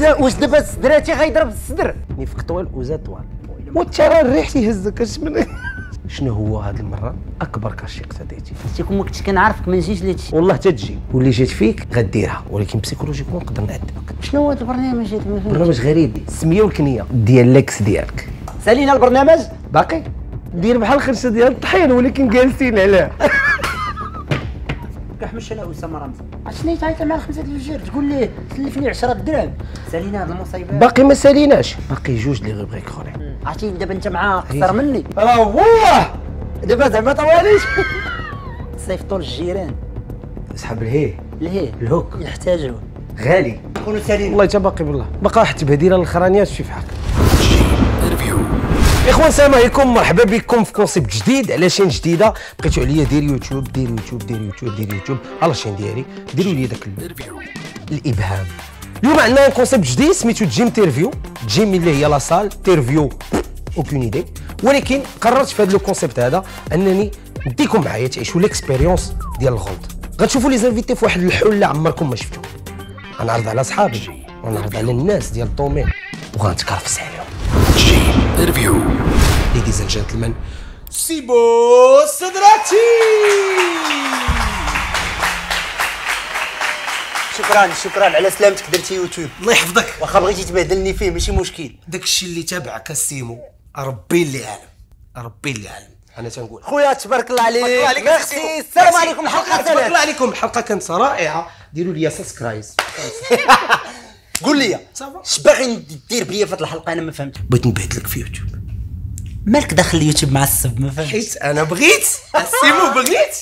واش دابا السدراتي غيضرب الصدر؟ نفك طوال وزاد طوال وترى الريح تيهزك من شنو هو هذه المره اكبر كاشي اقتديتي؟ تيكون ما كنتش كنعرفك ما نجيش لهادشي. والله تتجي واللي جات فيك غديرها، ولكن بسيكولوجيكمون نقدر نعذبك. شنو هو هذا البرنامج هذا؟ ما فهمتش. برنامج غريب، السميه والكنيه ديال لاكس ديالك. سالينا البرنامج باقي دير بحال الخرشه ديال الطحين ولكن جالسين عليه. كحمش انا اسامه رمزي. عرفتني تعيط مع الخمسه ديال الفجر تقول ليه سلفني 10 دراهم. سالينا هاد المصيبات. باقي ما ساليناش، باقي جوج لي روبريك اخرين. عرفتي دابا انت معاه قصر مني. والله دابا زعما طواليش. صيفطوا للجيران. اسحب الهي ليه الهوك يحتاجوه غالي. كونوا سالين. والله حتى باقي بالله بقى واحد التبهديله للخرانيات شي فحال. اخوان السلام عليكم، مرحبا بكم في كونسيبت جديد على شين جديده. بقيتوا عليا دير يوتيوب دير يوتيوب دير يوتيوب دير يوتيوب على الشين ديالي، ديروا لي داك الابهام. اليوم عندنا كونسيبت جديد سميتو جيم تيرفيو. جيم اللي هي لا سال، تيرفيو اوكين ايدي، ولكن قررت في هذا الكونسيبت هذا انني نديكم معايا تعيشوا ليكسبيريونس ديال الغلط. غتشوفوا لي زانفيتي في واحد الحله عمركم ما شفتوه. غنعرض على صحابي ونعرض على الناس ديال الدومين وغنتكرفس عليهم. انترفيو ليديز اند جنتلمان، سيبو السدراتي. شكرا على سلامتك. درتي يوتيوب الله يحفظك. واخا بغيتي تبهدلني فيه ماشي مشكل. داكشي اللي تابعك السيمو ربي اللي عالم، ربي اللي عالم. انا تنقول خويا تبارك الله عليك. ميرسي. السلام عليكم. الحلقه تبارك الله عليكم. الحلقه كانت رائعه. ديروا لي سبسكرايز. قول لي اش باغي دير بيا في هذه الحلقه؟ انا ما فهمت. بغيت نبهدلك في يوتيوب. مالك داخل اليوتيوب مع السب؟ ما فهمتش. حيت انا بغيت السيمو بغيت.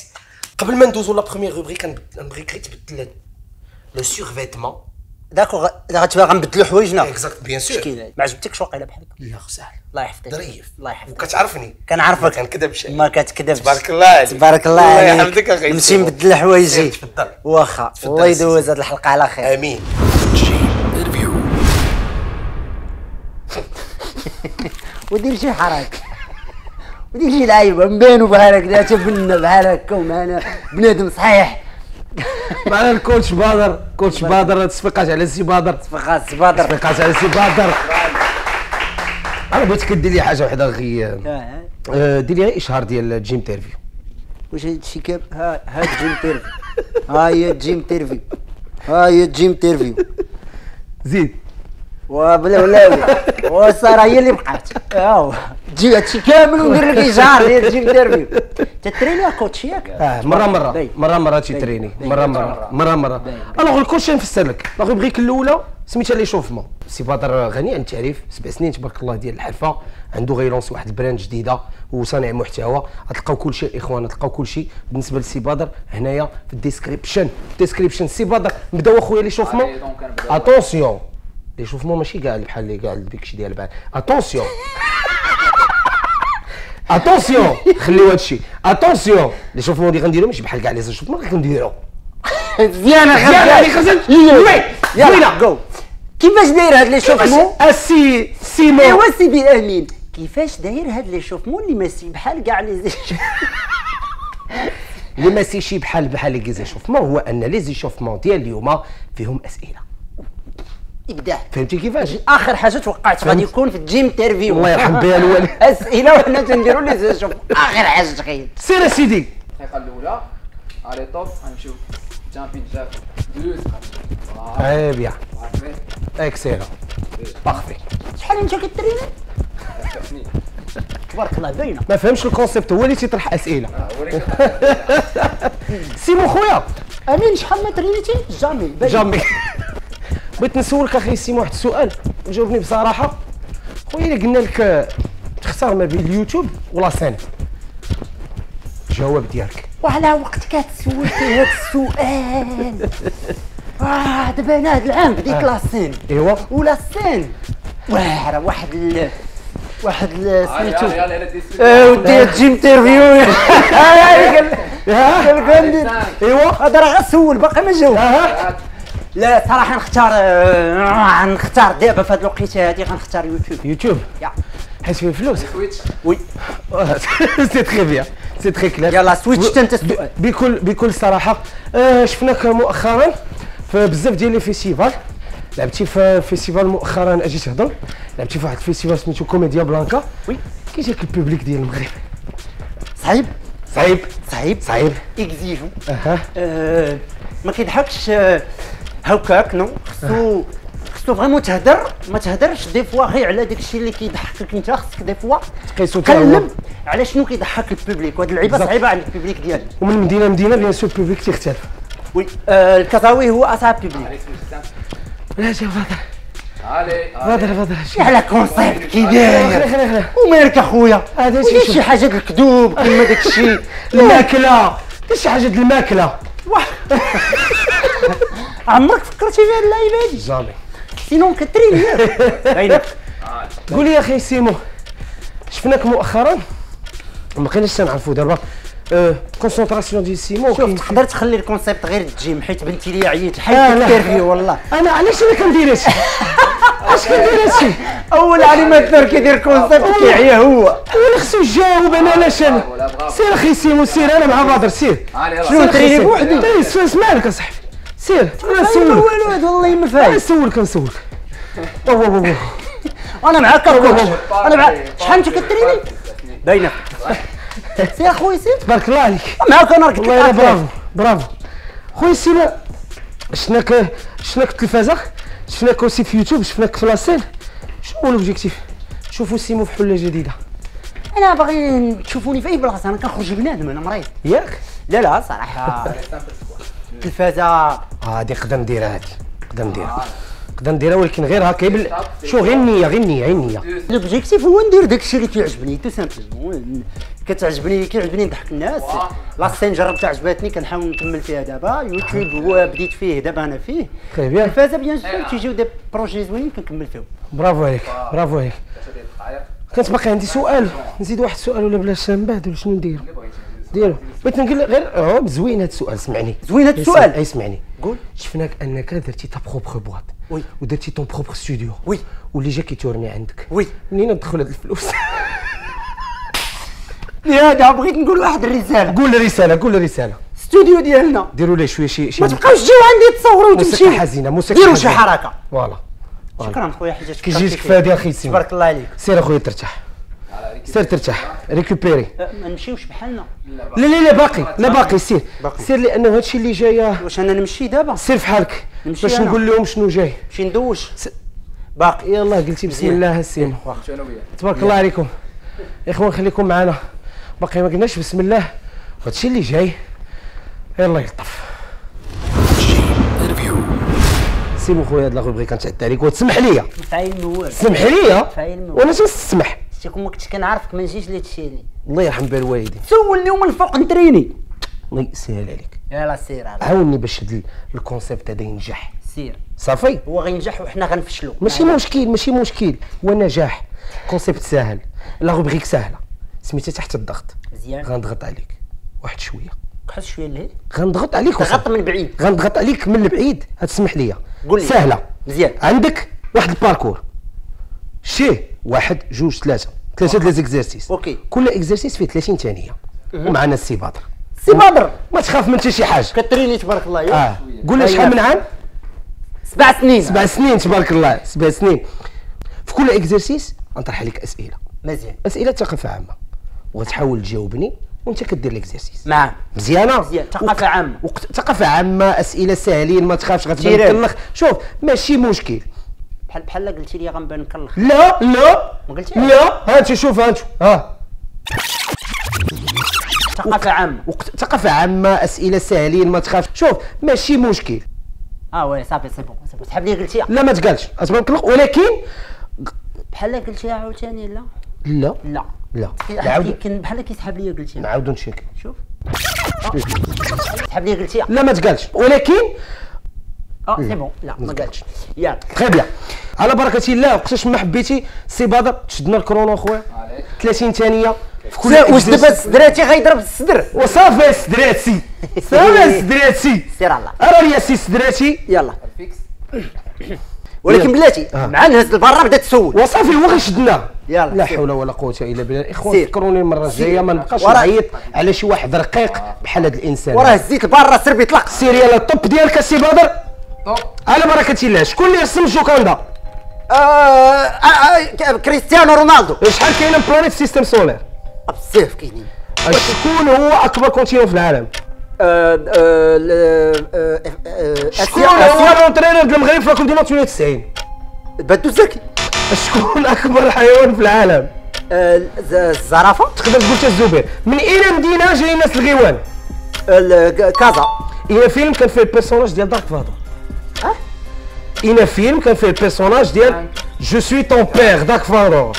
قبل ما ندوزو لا بروميير روبريك نبغي غير تبدل لو سورفيتمون. داكوغ غتبغي غنبدلو حوايجنا. اكزاكت بيان سور. ما عجبتكش واقيلا بحال هكا؟ لا سهل. الله يحفظك. ظريف. الله يحفظك. وكتعرفني كنعرفك. كنكذب شي. ما كتكذبش. تبارك الله عليك. تبارك الله عليك. الله يحفظك اخي. نمشي نبدل حوايجي. تفضل. واخا الله يدوز هذه الحلقه على خير. امين. ودير شي حركه ودير شي لعيبه مبانو بحال هكذا تبنا بحال هكا ومعنا بنادم صحيح. معنا الكوتش بدر. كوتش بدر تصفيقات على سي بدر. تصفيقات على سي بدر. انا بغيتك دير لي حاجه وحده غي دير لي اشهار ديال جيم تيرفيو. واش هادشي كامل؟ ها جيم تيرفيو. ها هي جيم تيرفيو. ها هي جيم تيرفيو. زيد. وبلا ولا والصراحه هي اللي بقات. هاو تجي هادشي كامل وندير لك اشهار ديال جيم تيرفيو. تتريني كوتش ياك؟ مره تيتريني. مره الوغ الكلشي نفسر لك. لا روبريك الاولى سميتها لي شوفمون. سي بدر غني عن التعريف، 7 سنين تبارك الله ديال الحرفه، عنده غيلونس واحد البراند جديده وصانع محتوى. غتلقاو كلشي الاخوان، تلقاو كلشي بالنسبه لسي بدر هنايا في الديسكريبشن. سي بدر نبداو اخويا لي شوفمون. اتونسيون لي شوفمون ماشي كاع بحال اللي كاع البيكشي ديال بعد. اتونسيون خليو هادشي. اتونسيون لي شوفمون اللي غنديرو ماشي بحال كاع لي شوفمون اللي كنديرو. مزيانه هذه خزن. يلا جو. كيفاش داير هاد لي شوفمون؟ السي سيمو. ايوا سيدي امين، كيفاش داير هاد لي شوفمون اللي ماشي بحال كاع لي اللي ماشي بحال لي زيشوفمون؟ هو ان لي زيشوفمون ديال اليوم فيهم اسئله. ابداع. فهمتي كيفاش؟ اخر حاجه توقعت غادي يكون في الجيم تيرفيو. الله يرحم بها الوالد. اسئله وحنا تنديروا لي زيشوف. اخر حاجه تخيل. سير اسيدي. الدقيقه الاولى على توب غنمشيو جامبين جاك دوز. اي بيان اكسيلون بارفي. شحال انت كتريني؟ تبارك الله باينه. ما فهمش الكونسيبت، هو اللي تيطرح اسئله. سيمو خويا امين شحال ما ترينيتي؟ جامي. بغيت نسولك اخي سيمو واحد السؤال وجاوبني بصراحه. خويا الا قلنا لك تختار ما بين اليوتيوب ولا سين، الجواب ديالك؟ وعلى وقت كتسول فيه هذا السؤال. دابا انا هذا العام بديت لاسين. ايوا ولا السين واعره واحد سميتو ودي جيم تيرفيو. ايوا هذا راه غنسول باقي ما جاوب. لا صراحه نختار دابا في هذه الوقيته هذه غنختار يوتيوب. حيت فيه فلوس. وي سي تري بيان، سي تري كلير. يلا سويتش انت السؤال. بكل صراحه شفناك مؤخرا في بزاف ديال لي فيستيفال. لعبتي في فيستيفال مؤخرا اجي تهضر، لعبتي في واحد الفيستيفال سميتو كوميديا بلانكا. وي كي جاك البوبليك ديال المغرب؟ صعيب صعيب صعيب صعيب. اكزيجو. اها ما كيضحكش هكاك نو. خصو فريمون تهدر، ما تهدرش دي فوا غير على داكشي اللي كيضحكك انت. خصك دي فوا تقيسو تا هو. تكلم على شنو كيضحك البوبليك، وهاد اللعيبه صعيبه عند البوبليك ديالك. ومن مدينه لمدينه بيان سور البوبليك تيختلف. وي الكازاوي هو اصعب بوبليك. لا جا فاضل علي فاضل على كونسيبت كي داير ومالك اخويا. هذا ودير شي شي حاجه د الكذوب كيما داكشي الماكله، دير شي حاجه د الماكله. عمرك فكرتي فيها اللعيبه هادي؟ جامي. سينون كترين باينه. قول لي يا اخي سيمو، شفناك مؤخرا ما بقيناش تنعرفو دابا كونسونطراسيون ديال سيمو. شوف تقدر تخلي الكونسيبت غير الجيم، حيت بنتي لي عييت لا. حيت الانترفيو والله. انا علاش انا كندير هادشي؟ اش كندير هادشي؟ اول انيماتور كيدير كونسيبت كيعيا هو. وانا خصو يجاوب، انا علاش انا؟ سير اخي سيمو سير، انا مع بدر سير. شنو تريني بوحدي؟ اسمع لك اصاحبي سير. انا ما نسولك والو هاد والله ما فاهم. نسولك انا معاك الكوتش، انا معاك. شحال انت كتريني؟ باينه. سير اخويا سير. تبارك الله عليك. معاك انا راك والله برافو برافو خويا سيمو. شفناك التلفازه، شفناك اوسي في يوتيوب، شفناك في لاسين. شنو هو الاوبجيكتيف؟ شوفوا سيمو في حله جديده. انا باغي تشوفوني في اي بلاصه، انا كنخرج بنادم، انا مريض. ياك؟ لا صراحه التلفازه هادي نقدر نديرها، نقدر نديرها ولكن غير هكا شو غير النيه. لوبجيكتيف هو ندير داكشي اللي كيعجبني تو سامبلومون. كيعجبني نضحك الناس. لاسين جربتها عجبتني، كنحاول نكمل فيها دابا. يوتيوب هو بديت فيه دابا انا فيه. طيب ياك التلفازه بيان سور تيجيو دي بروجي زوينين كنكمل فيهم. برافو عليك. كانت باقي عندي سؤال، نزيد واحد السؤال ولا بلاش من بعد ولا شنو ندير؟ بغيت نقول غير زوين هذا السؤال. سمعني زوين هذا السؤال. اي سمعني. قول. شفناك انك درتي تا بروبر بواط. وي. ودرتي طون بروبر ستوديو. وي. واللي جا كيتورني عندك. وي. منين ندخل هاد الفلوس؟ هذا بغيت نقول واحد الرساله. قول الرساله. استوديو ديالنا ديروا ليه شويه شي ما تبقاوش تجيو عندي تصوروا وتمشيو. موسيقى حزينه، ديروا شي حركه. فوالا. شكرا خويا حيت كيجيك كفايه اخي سيمو. تبارك الله عليك. سير اخويا ترتاح. سير ترتاح ريكوبيري. ما نمشيوش بحالنا. لا باقي سير. سير لانه هادشي اللي جايه. واش انا نمشي دابا؟ سير في حالك نمشي باش أنا. نقول لهم شنو جاي. نمشي ندوش. باقي يلاه قلتي بسم الله السيمو. شنو هي؟ تبارك الله عليكم. اخوان خليكم معنا، باقي ما قلناش بسم الله. وهادشي اللي جاي يلا يلطف. سيمو خويا هاد لا روبريك كنتعدى عليك وتسمح لي. فايل موال. سمح لي فايل موال. وانا تنسمح. شتي كون ما كنتش كنعرفك ما نجيش لهاد الشيء هادي. الله يرحم بال الوالدين. سولني ومن الفوق نتريني. الله يسهل عليك. يلا سير عاوني باش هاد الكونسيبت هذا ينجح. سير. صافي هو غينجح وحنا غنفشلوا. ماشي مشكل هو نجاح. كونسيبت ساهل، لا روبريك ساهله، سميتها تحت الضغط. مزيان. غنضغط عليك واحد شويه، حس شويه لهيه. غنضغط عليك ضغط من بعيد. غنضغط عليك من البعيد. هتسمح لي. قول لي. سهله. مزيان. عندك واحد الباركور شي 1 2 3 ديال زيكزارسيس. اوكي. كل اكزارسيس فيه 30 ثانيه. ومعنا السي بدر. سي بدر ما تخاف من حتى شي حاجه. كتريني تبارك الله. ياك قول لي شحال من عام؟ 7 سنين. 7 سنين تبارك الله. 7 سنين. في كل اكزارسيس غنطرح عليك اسئله. مزيان. اسئله ثقافه عامه وتحاول تجاوبني وانت كدير الاكزارسيس. نعم. مزيانه. مزيان. ثقافه عامه. ثقافه عامه، اسئله ساهلين ما تخافش غتبان مكلخ. شوف ماشي مشكل. بحال قلتي لي غنبان مكلخ. لا ما قلتيش. لا ها انت شوف ها انت ثقافه عامه. ثقافه عامه، اسئله ساهلين ما تخافش. شوف ماشي مشكل. وي صافي سي بون سحب لي قلتيها. لا ما تقالش غتبان مكلخ ولكن بحال قلتيها عاوتاني. لا لا لا لا كاين بحال كيسحب لي قلتيها. نعاودو نشيك. شوف سحب لي قلتيها. لا ما تقالش ولكن سي بون. لا ما قالتش. ياك تري بيان. على بركه الله. وقتاش ما حبيتي سي بدر تشدنا الكرونو اخويا 30 ثانيه في كل واش دابا السدراتي غيضرب الصدر؟ وصافي السدراتي صافي السدراتي. سير الله. راه يا سي السدراتي يلا الفيكس. ولكن بلاتي مع نهز لبرا بدا تسول. وصافي هو غير شدنا. يلا لا حول ولا قوه الا بالله. الاخوان سير. فكروني المره الجايه ما نبقاش ورا. نعيط على شي واحد رقيق بحال هذا الانسان. وراه هزيت لبرا سير بيطلق. سير يلا الطب ديالك سي بدر. طوب. على بركه الله. شكون اللي رسم الجوكاندا؟ كريستيانو رونالدو. شحال كاينه بلانيت في السيستم سولير؟ بزاف كاينين. شكون هو اكبر كونتينون في العالم؟ شكون هو لونترينور ديال المغرب في لاكوب دي مون 98؟ بدو زكي. شكون اكبر حيوان في العالم؟ الزرافه. تقدر تقول حتى الزبير. من اين مدينه جاي الناس الغيوان؟ كازا. اين فيلم كان فيه البيرسوناج ديال دارك فادر؟ اين فيلم كان فيه البيرسوناج ديال جو سوي طون بير دارك فادر؟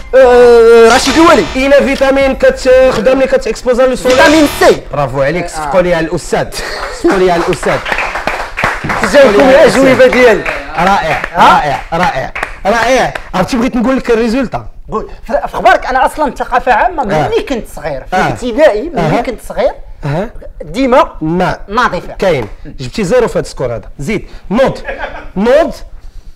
رشيد الولي. اين فيتامين كتخدم ملي كتاكسبوزا لو سولير؟ فيتامين سي. برافو عليك. صفقوا لي على الاستاذ. صفقوا لي على الاستاذ. جاوبكم الاجوبه ديالي. رائع رائع رائع رائع. عرفتي بغيت نقول لك الريزولتا. قول في اخبارك. انا اصلا ثقافه عامه ملي كنت صغير في ابتدائي ملي كنت صغير ديما ناظفه. كاين جبتي زيرو في هذا السكور هذا. زيد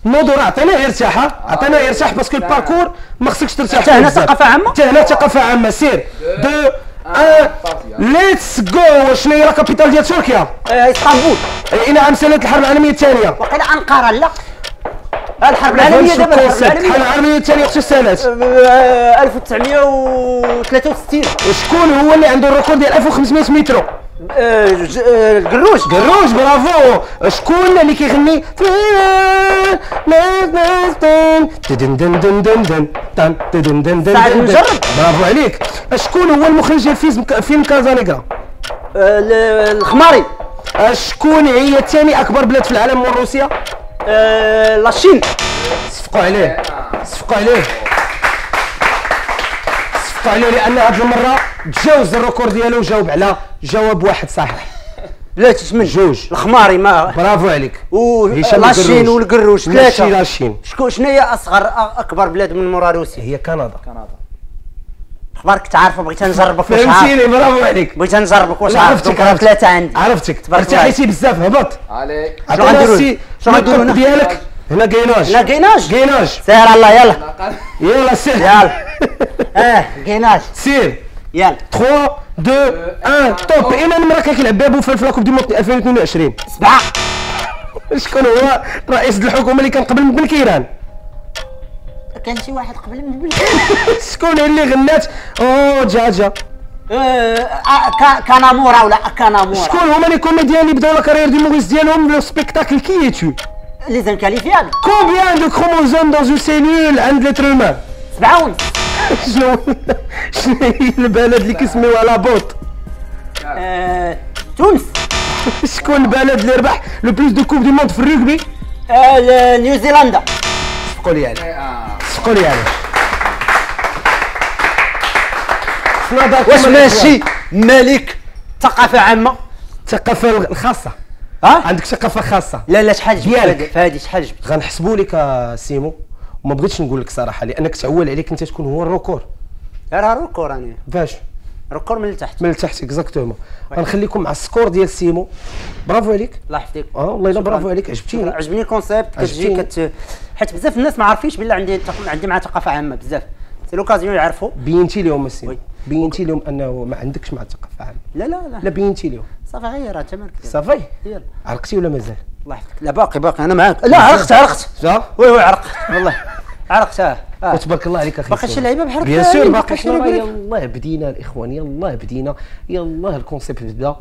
نوض راه عطينا غير ارتاح. عطينا غير ارتاح باسكو الباركور ما خصكش ترتاح. حتى هنا ثقافه عامه. حتى هنا ثقافه عامه. سير 2 1 ليتس جو. شنو هي لا كابيتال ديال تركيا؟ اسطنبول. اين عام سنه الحرب العالميه الثانيه؟ وقيلا انقره. لا الحرب العالميه دابا. الحرب العالميه الثانيه وقت سنه 1963. وشكون هو اللي عنده الريكورد ديال 1500 متر؟ القروش. برافو. شكون اللي كيغني سعد المجرد. برافو عليك. شكون هو المخرج ديال فيلم كازانيغرا؟ الخماري. شكون هي ثاني اكبر بلاد في العالم من روسيا؟ لاشين. صفقوا عليه لان هذه المره تجاوز الريكورد ديالو وجاوب على جواب واحد صحيح. لا تشمن جوج. الخماري ما. برافو عليك. لاشين والقروش ثلاثه. لاشين. شنو هي اكبر بلاد من مورا روسيا؟ هي كندا. اخبارك تعرف بغيت نجربك واش عارف. فهمتيني. برافو عليك. بغيت نجربك واش عارف. ثلاثه عندي. عرفتك. ارتاحيتي بزاف. هبط. عليك. شنو غنديرو؟ شنو غنديرو ديالك؟ هنا كايناج. سير الله يلا سير. كايناج. سير يلا 3 2 1 توب. اين المرة كان كيلعب بها بوفال في لاكوب دي مون 2022؟ 7. شكون هو رئيس الحكومه اللي كان قبل من بن كيران؟ كان شي واحد قبل من بن شكون اللي غنات جاجا؟ كانامورا ولا كانامورا. شكون هما لي كوميديان اللي بداو لا كارير دي موريس ديالهم لو سبيكتاكل كي يتو؟ لي زانكاليفيابل. كومبيان دو كروموزوم دون اون سيلول عند لتر هومان؟ 7 ونص. شنو هي البلد اللي كيسميوها لابوط؟ تونس. شكون البلد اللي ربح لو بلوس دو كوب دي موند في الرugby؟ نيوزيلندا. صفقوا لي عليه. واش ماشي ملك ثقافه عامه؟ الثقافه الخاصه. عندك ثقافه خاصه؟ لا شحال جبت في هذه؟ شحال جبت؟ غنحسبوا لك سيمو وما بغيتش نقول لك صراحه لانك تعول عليك انت تكون هو الركور. راه ركور. انا باش ركور من التحت. من التحت اكزاكتومون. غنخليكم مع السكور ديال سيمو. برافو عليك. الله يحفظك. والله الا برافو عليك. عجبني الكونسيبت. كتجي حيت بزاف الناس ما عارفينش بلي عندي مع ثقافه عامه بزاف. سي لوكازيون يعرفوا. بينتي لهم السيمو. بينتي لهم انه ما عندكش مع الثقافه عامه. لا بينتي لهم. صافي غير انت مالك. صافي. عرقتي ولا مازال؟ الله يحفظك. لا باقي انا معاك. لا عرقت. وي عرقت والله. عرقت. وتبارك الله عليك اخي. باقي شي لعيبه بحال بيان سور باقي. يلاه بدينا الاخوان. يلاه الكونسيبت بدا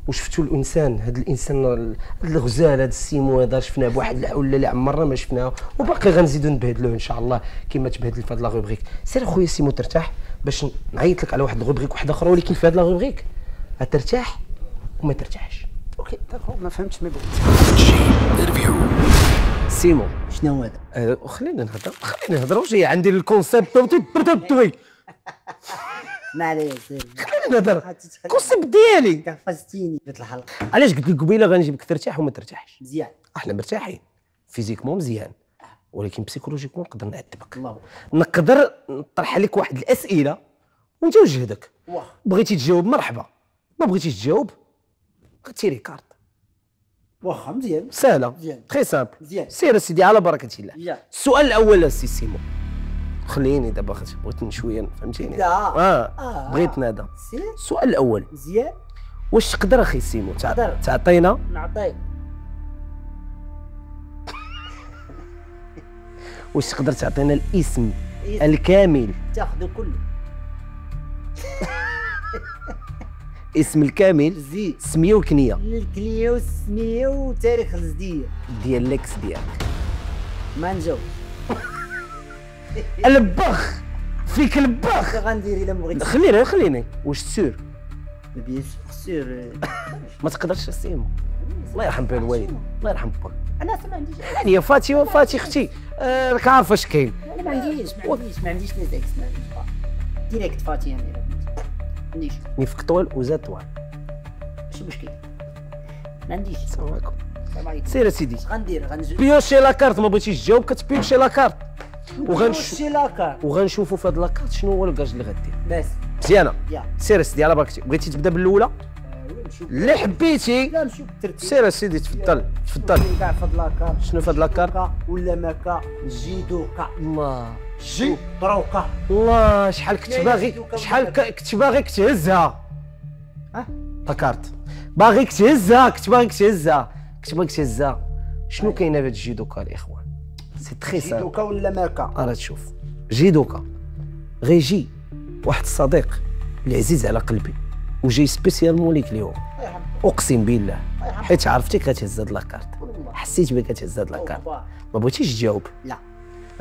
وشفتوا الانسان. هذا الانسان الغزال هذا السيمو هذا شفناه بواحد الحوله اللي عمرنا ما شفناه وباقي غنزيدوا نبهدلوه ان شاء الله كما تبهدل في هذه لا روبريك. سير اخويا سيمو ترتاح باش نعيط لك على واحد الروبريك واحده اخرى ولكن في هذه لا روبريك ترتاح وما ترتاحش. اوكي داكور ما فهمتش مي سيمو شنو هذا؟ خلينا نهضروا جاي عندي الكونسيبت ما عليا سير. خلينا نهضر الكونسيبت ديالي. كفزتيني في الحلقه. علاش قلت لك قبيله غنجيبك ترتاح وما ترتاحش؟ مزيان. احنا مرتاحين فيزيكمون مزيان ولكن بسيكولوجيكمون نقدر نعذبك. الله. نقدر نطرح عليك واحد الاسئله وانت وجهدك. بغيتي تجاوب مرحبا ما بغيتيش تجاوب غتيري كارت. واخا مزيان. سهله تري سامبل. سير سيدي على بركه الله. السؤال الاول السي سيمو خليني دابا بغيت شويه فهمتيني. بغيت نادا. السؤال الاول مزيان. واش تقدر اخي سيمو تعطينا نعطيك واش تقدر تعطينا الاسم الكامل؟ تاخذوا كله. اسم الكامل، زيد سميه وكنيه الكنيه والسميه وتاريخ الجديه ديال الاكس ديالك. ما نجاوب. البخ فيك البخ. غندير الا ما بغيتش. خليني واش سور بيان سور. ما تقدرش تسيمو. الله يرحم بها الوالد، الله يرحم باك. انا ما عنديش. يعني فاتي اختي راك عارفه اش كاين. انا ما عنديش لي زيكس، ما عنديش ديريكت فاتي يعني. ما عنديش. نفك طوال وزاد طوال. ماشي مشكل. ما عنديش. السلام عليكم. السلام عليكم. سير سيدي. غندير بيوشي لاكارت، ما بغيتيش تجاوب كتبيوشي لاكارت. شي لاكار. وغنشوفوا في هاد لاكارت شنو هو الكاج اللي غدير. بس مزيانه. يا سير سيدي على بركتي. بغيتي تبدا بالاولى اللي حبيتي؟ لا نمشيو بالترتيب. سير سيدي تفضل. كاع في هاد لاكار. شنو في هاد لاكار؟ ولا ماكا جيدوكا الله جي طروكا. الله شحال كنت باغي كتهزها. لاكارت باغي كتهزها. شنو كاين في هاد الجيدوكا الاخوان؟ سي تري سامبل. جيدوكا ولا ماكا. راه تشوف جيدوكا غيجي واحد الصديق العزيز على قلبي وجاي سبيسيالمون ليك اليوم، اقسم بالله حيت عرفتك غتهز هاد لاكارت، حسيت بك غتهز هاد لاكارت، ما بغيتيش تجاوب. لا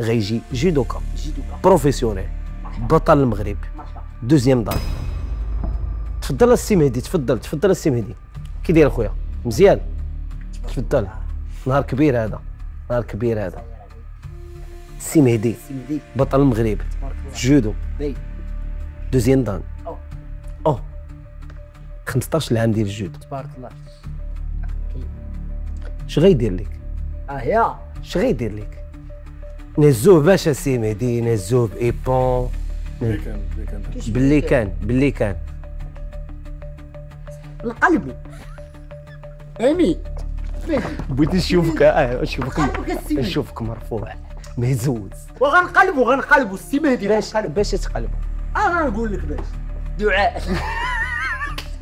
غيجي جيدوكا جيدوكا بروفيسيونيل بطل المغرب دوزيام دار. تفضل السي مهدي، تفضل السي مهدي. كي داير خويا؟ مزيان. تفضل. نهار كبير هذا. السي مهدي بطل المغرب جودو دوزيام دان. او 15 عام ديال الجودو. تبارك الله. اش غيدير لك؟ يا اش غيدير لك؟ نهزوه باش السي مهدي، نهزوه بايبون. باللي كان نقلبو. امين. بغيت نشوفك مرفوع مهزوز. وغنقلبو السي مهدي. باش تقلبوا. انا نقول لك باش.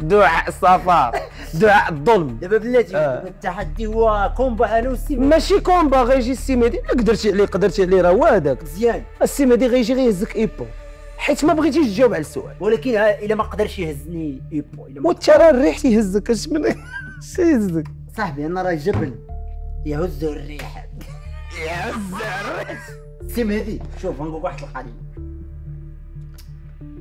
دعاء الصفا، دعاء الظلم. دابا بلاتي التحدي هو كومبا انا والسي مهدي. ماشي كومبا، غيجي السي مهدي. قدرتي عليه راه هو هذاك مزيان. السي مهدي غيجي غيهزك ايبو حيت ما بغيتيش تجاوب على السؤال. ولكن الا ما قدرش يهزني ايبو. وانت راه الريح تيهزك. اش من يهزك صاحبي؟ انا راه جبل يهز الريح. السي مهدي شوف غنقول واحد القضيه.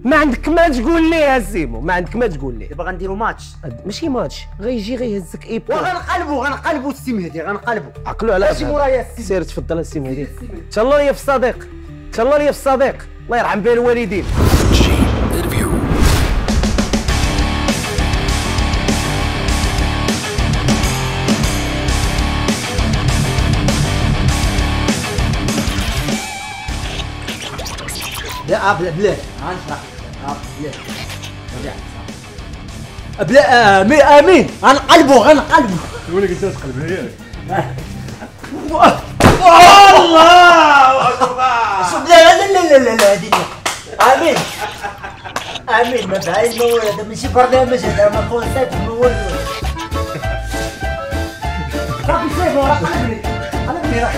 ما عندك ما تقول لي اسيمو، ما عندك ما تقول لي. دابا غنديرو ماتش. ماشي ماتش، غيجي غيهزك ايبو. وغنقلبو السي مهدي. عقلوا على ماشي مورايا السي. سير تفضل السي مهدي. تهلا لي في الصديق، الله يرحم بها الوالدين. لا بلا غنشرح. بلا امين. غنقلبو. شنو اللي قلت تقلب هي؟ الله اكبر. لا هذه امين ما فعل ما والو. هذا ماشي برنامج، هذا ما كونسيبت ما والو. صافي سيفو راه قلبني راه.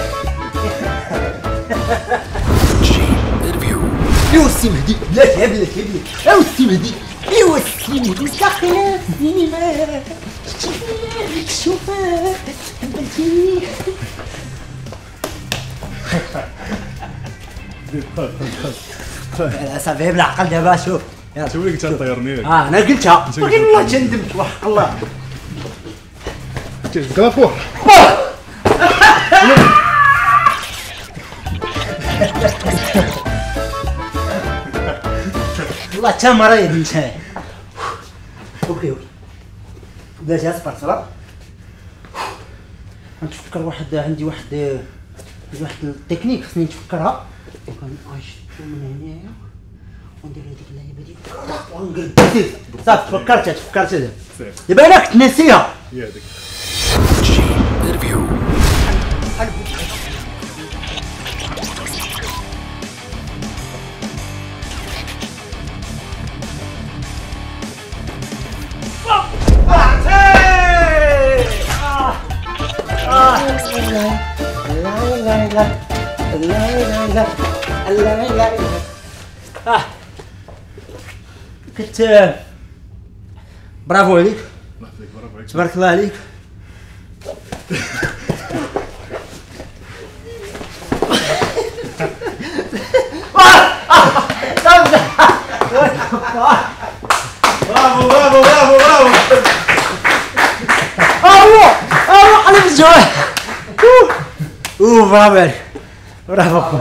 ايوا السي مهدي. بلاتي ايوا السي مهدي. داخله السينما شوف بنتي. صافي بالعقل دابا. شوف انت هو اللي قلت طيرني. انا قلتها ولكن والله تندمت وحق الله. تجبك فوق. والله تا مريض انت. اوكي بلاتي اصبر صبر. غنتفكر عندي واحد التكنيك خصني نتفكرها. وكنشدو من هنايا وندير هذيك اللعيبه ديال ونقلب. صافي تفكرت دابا انا كنت ناسيها. هي هذيك. لا الا الا كنت برافو عليك تبارك الله عليك. برافو برافو برافو برافو. اروح على الجوع. برافو عليك برافو.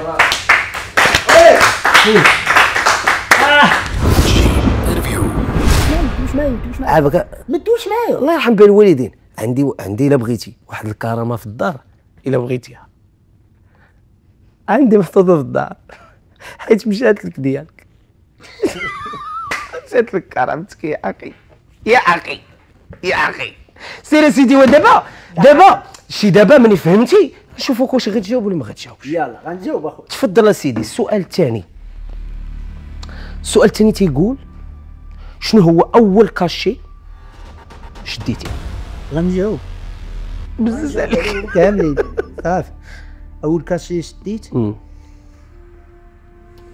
ما تدوش معايا الله يرحم بها الوالدين. عندي الا بغيتي واحد الكرامه في الدار، الا بغيتيها عندي محطوطه في الدار، حيت مشات لك ديالك. مشات لك كرامتك يا اخي يا اخي يا اخي. سير اسيدي. ودابا دابا ملي فهمتي نشوفوك واش غتجاوب ولا ما غتجاوبش. يلا غنجاوب اخويا. تفضل اسيدي. السؤال الثاني تيقول شنو هو اول كاشي شديتي؟ غنجاوب بزز عليك كاملين صافي. اول كاشي شديت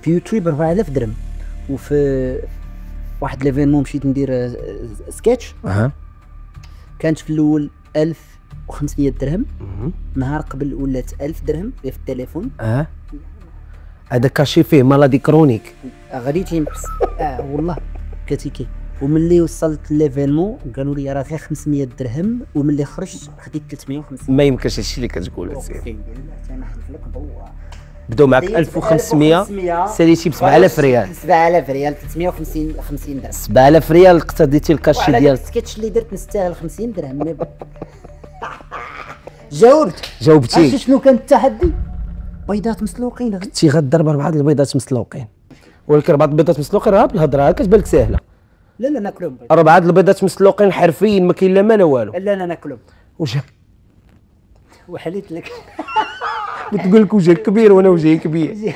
في يوتيوب 4000 درهم، وفي واحد ليفينمون مشيت ندير سكيتش. كانت في الاول 1500 درهم، نهار قبل ولات 1000 درهم في التليفون. هذا كاشي فيه مالادي كرونيك. غادي تينقص والله كتيكي. وملي وصلت ليفينمون قالوا لي راه غير 500 درهم، وملي خرجت خديت 350. ما يمكنش هادشي اللي كتقول اقسم بالله تنحلف لك بالله. بداو معاك 1500 ساليتي ب 7000 ريال. 7000 ريال 350 درهم. 7000 ريال اقتضيتي الكاشي ديالك. السكيتش اللي درت نستاهل 50 درهم. جاوبتي. عرفتي شنو كان التحدي؟ بيضات مسلوقين. كنتي غضرب 4 البيضات مسلوقين، ولكن 4 البيضات مسلوقين راه بالهضره كتبان لك ساهله. لا ناكلهم. 4 البيضات مسلوقين حرفيين ما كاين لا ما لا والو. لا ناكلهم. وجهك وحليت لك. بتقول لك وجهك كبير وانا وجهي كبير.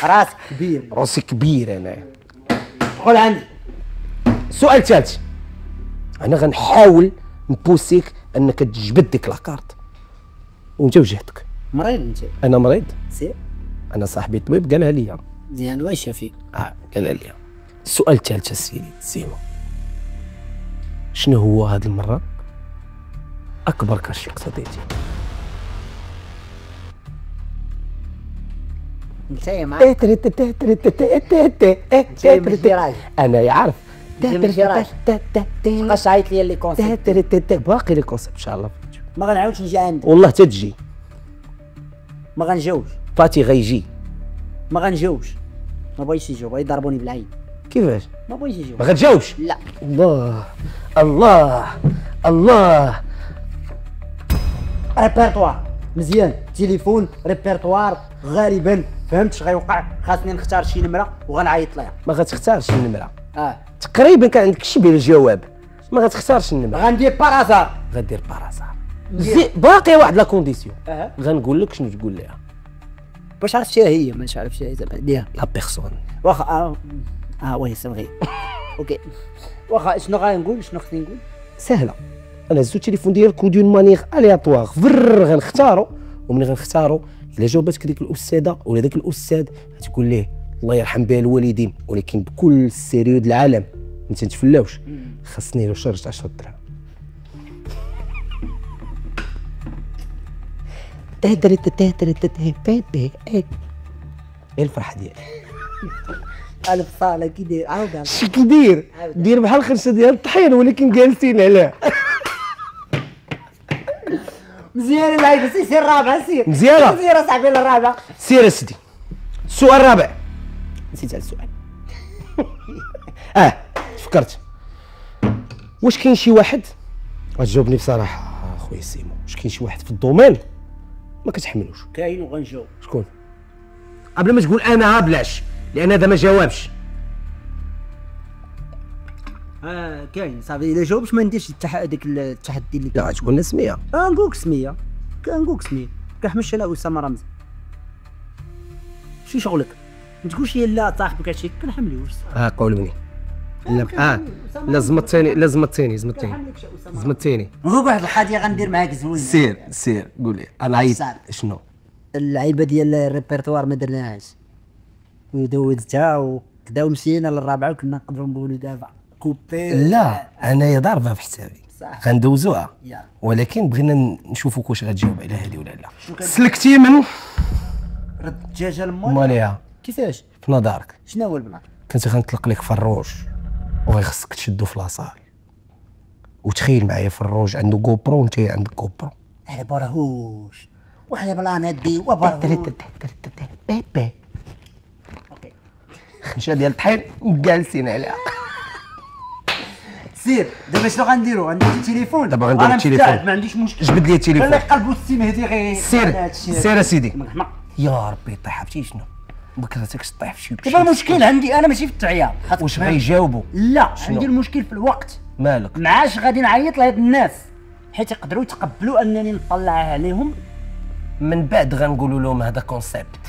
راسك كبير. راسي كبير انايا. قول عندي. السؤال الثالث، انا غنحاول نبوسيك انك تجبد ديك لاكارت وانت وجهتك. مريض انت؟ انا مريض. سير. انا صاحبي طبيب قالها لي. مزيان واش فيك؟ قالها لي. السؤال الثالث السيدي سيما، شنو هو هذه المره اكبر كاشي اقتضيتي؟ نتايا معاك. انا يعرف. بقاش عيط لي لي كونسيبت. باقي لي كونسيبت ان شاء الله. ما غنعاودش نجي عندك. والله تتجي. ما غنجاوبش. فاتي غيجي. ما غنجاوبش. ما بغيتش يجاوب، يضربوني بالعين. كيفاش؟ ما بغيتش يجاوب. ما غتجاوبش؟ لا. الله. ريبرتوار مزيان. تليفون ريبرتوار غالبا فهمت اش غيوقع. خاصني نختار شي نمره وغنعيط لها. ما غتختارش النمره. تقريبا كان عندك شي بين الجواب. ما غتختارش النمره. غندير بارازار. غدير بارازار. باقي واحد لا كونديسيون. غنقول لك شنو تقول لها. باش عرفتيها هي مانيش عارف هي زعما ديها لا بيرسون. واخا وي سي فغي. اوكي واخا شنو غنقول؟ شنو خصني نقول؟ سهله. انا هزو التليفون ديالك ودون مانيغ الياتوار غنختارو، وملي غنختارو الا جاوبتك ديك الاستاذه ولا داك الاستاذ غتقول ليه الله يرحم بها الوالدين، ولكن بكل السيريو د العالم ما تنتفلاوش، خاصني له شرجت 10 درهم. ايه الفرحه ديالي. الف صاله كي داير؟ عاود شي كي دير بحال الخرشه ديال الطحين ولكن جالسين عليه. مزيان العيب. سير الرابعه. سير مزيانه. سير اصاحبي الرابعه. سير اسيدي. السؤال الرابع. نسيت على السؤال. تفكرت. واش كاين شي واحد غتجاوبني بصراحه اخويا سيمو، واش كاين شي واحد في الدومين ما كتحملوش؟ كاين وغنجاوب. شكون؟ قبل ما تقول انا بلاش، لان هذا ما جاوبش. كاين صافي. الا جاوبش ما نديرش ديك التحدي اللي لا تقول لنا سميه. نقولك سميه. كنقولك سميه. كنحملش على اسامه رمزي. شي شغلك؟ ما تقولش لا صاحبك هادشي كنحملوش. قول مني. لا لازم الثاني. نقولك واحد القضيه غندير معاك زوينه. سير قول لي. انا عيط. شنو؟ اللعيبه ديال الريبرتوار ما درناهاش ودوزتها وكدا ومشينا للرابعه وكنا نقدروا نقولوا دابا كوبي. لا انايا ضاربها في حسابي صح. غندوزوها يلا. ولكن بغينا نشوفوك واش غتجاوب على هذه ولا لا. سلكتي من رد الدجاجه ماليها كيفاش؟ في نظرك شنو هو البلان؟ كنت غنطلق لك فروج وغيخصك تشدو في لاصال وتخيل معايا فروج عنده GoPro وانت عندك GoPro. على براهوش واحد بلان هادي وبراهوش بيبي خنشه ديال الطحين جالسين عليها. سير دابا شنو غنديرو؟ غندير التليفون دابا غندير أنا التليفون. مستعد، ما عنديش مشكل. جبد لي التليفون. خلي قلبو السي مهدي غير سير سيدي. يا ربي طيح عرفتي شنو بكرتك تطيح في شي دابا المشكل عندي انا ماشي في التعيا. واش غيجاوبوا؟ لا شنو؟ عندي المشكل في الوقت. مالك؟ معاش غادي نعيط لهاد الناس حيت يقدروا يتقبلوا انني نطلع عليهم. من بعد غنقولوا لهم هذا كونسيبت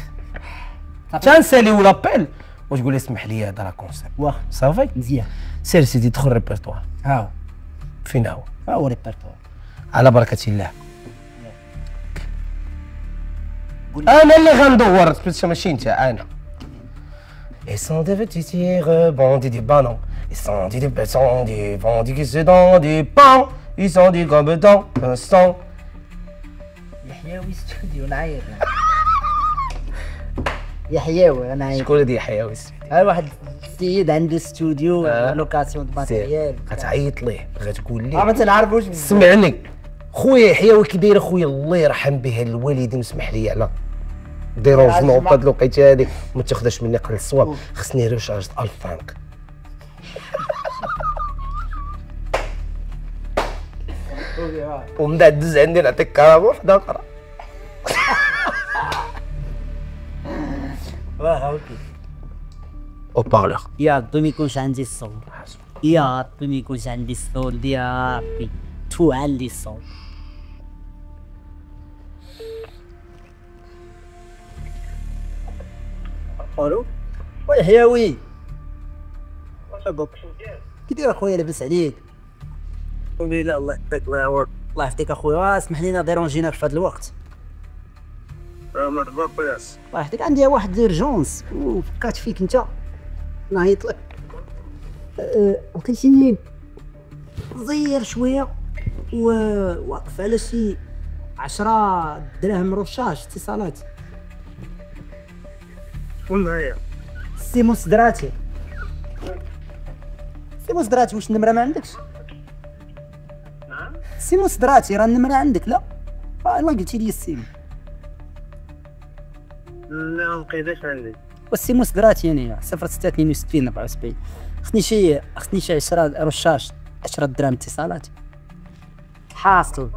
تنساليو لابيل وتقول لي اسمح لي هذا راه كونسيبت. واخا صافي مزيان. سير سيدي دخل ريبرتوار. هاو فين هو؟ هاو ريبرتوار. على بركه الله. انا اللي غندور باش ماشي انت انا. Ils sont des petits tigres, bandits du ballon. Ils sont des petits des bandits qui se donnent du pain. Ils sont des compétents, Vincent. يحيوي استوديو نعيط. يحيوي انا عايط. شكون هادي حياوي السيدي؟ ها واحد السيد عنده استوديو لوكاسيون دو سير ماتيريال. غتعيط ليه غتقول ليه ما تنعرفوش. سمعني خويا حياوي كي داير خويا الله يرحم به الوالدين وسمح لي على ديرونجمون في هاد الوقيته هادي ما تاخذش مني قل الصواب خصني ريشارج 1000 فرانك. ومن بعد دز عندي نعطيك كهرباء وحده اخرى. واه اوكي. او بارلور يا ربي ما يكونش عندي الصوت. يا ربي ما يكونش عندي الصوت يا ربي. تو عندي الصوت. الو ويحياوي كي داير اخويا لاباس عليك؟ لا الله يحفظك الله يعاونك. الله يحفظك اخويا. اسمح لينا ديرونجيناك في هذا الوقت. مرحبا قياس. الله يحفظك عندي واحد ليرجونس وفكرت فيك انت نعيط لك. وكنتيني صغير شويه وواقف على شي 10 دراهم رشاش اتصالات. شكون هي؟ سيموس دراتي. سيموس دراتي واش النمره ما عندكش؟ سيموس دراتي راه النمره عندك لا؟ الله قلتي لي السيم. لا ما لقيتهاش عندي. والسيموس دراتي يعني 0662 74. خصني شي 10 رشاش 10 دراهم اتصالات. حاصل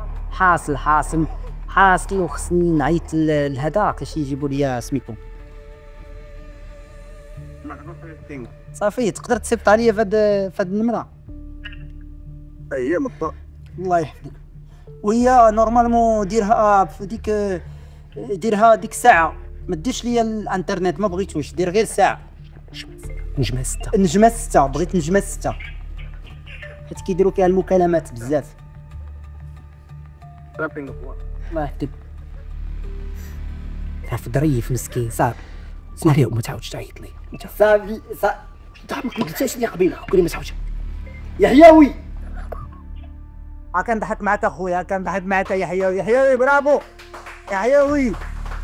وخصني نعيط لهذاك باش يجيبوا لي سميتو. صافي تقدر تصيفط عليا فهاد النمره. هي مطا. الله يحفظك. وهي نورمالمون ديرها ديك الساعه ما ديرش ليا الانترنت ما بغيتوش دير غير ساعه. نجمه 6. النجمه 6 بغيت نجمه 6 حيت كيديروا فيها المكالمات بزاف. الله يحفظك. عارف ظريف مسكين صافي. اسمح لي وما تعاودش تعيط لي. صافي انت ما قلتهاش لي قبيله قولي ما تعاودش. يحياوي كنضحك معاك اخويا كنضحك معاك يحياوي برافو يحياوي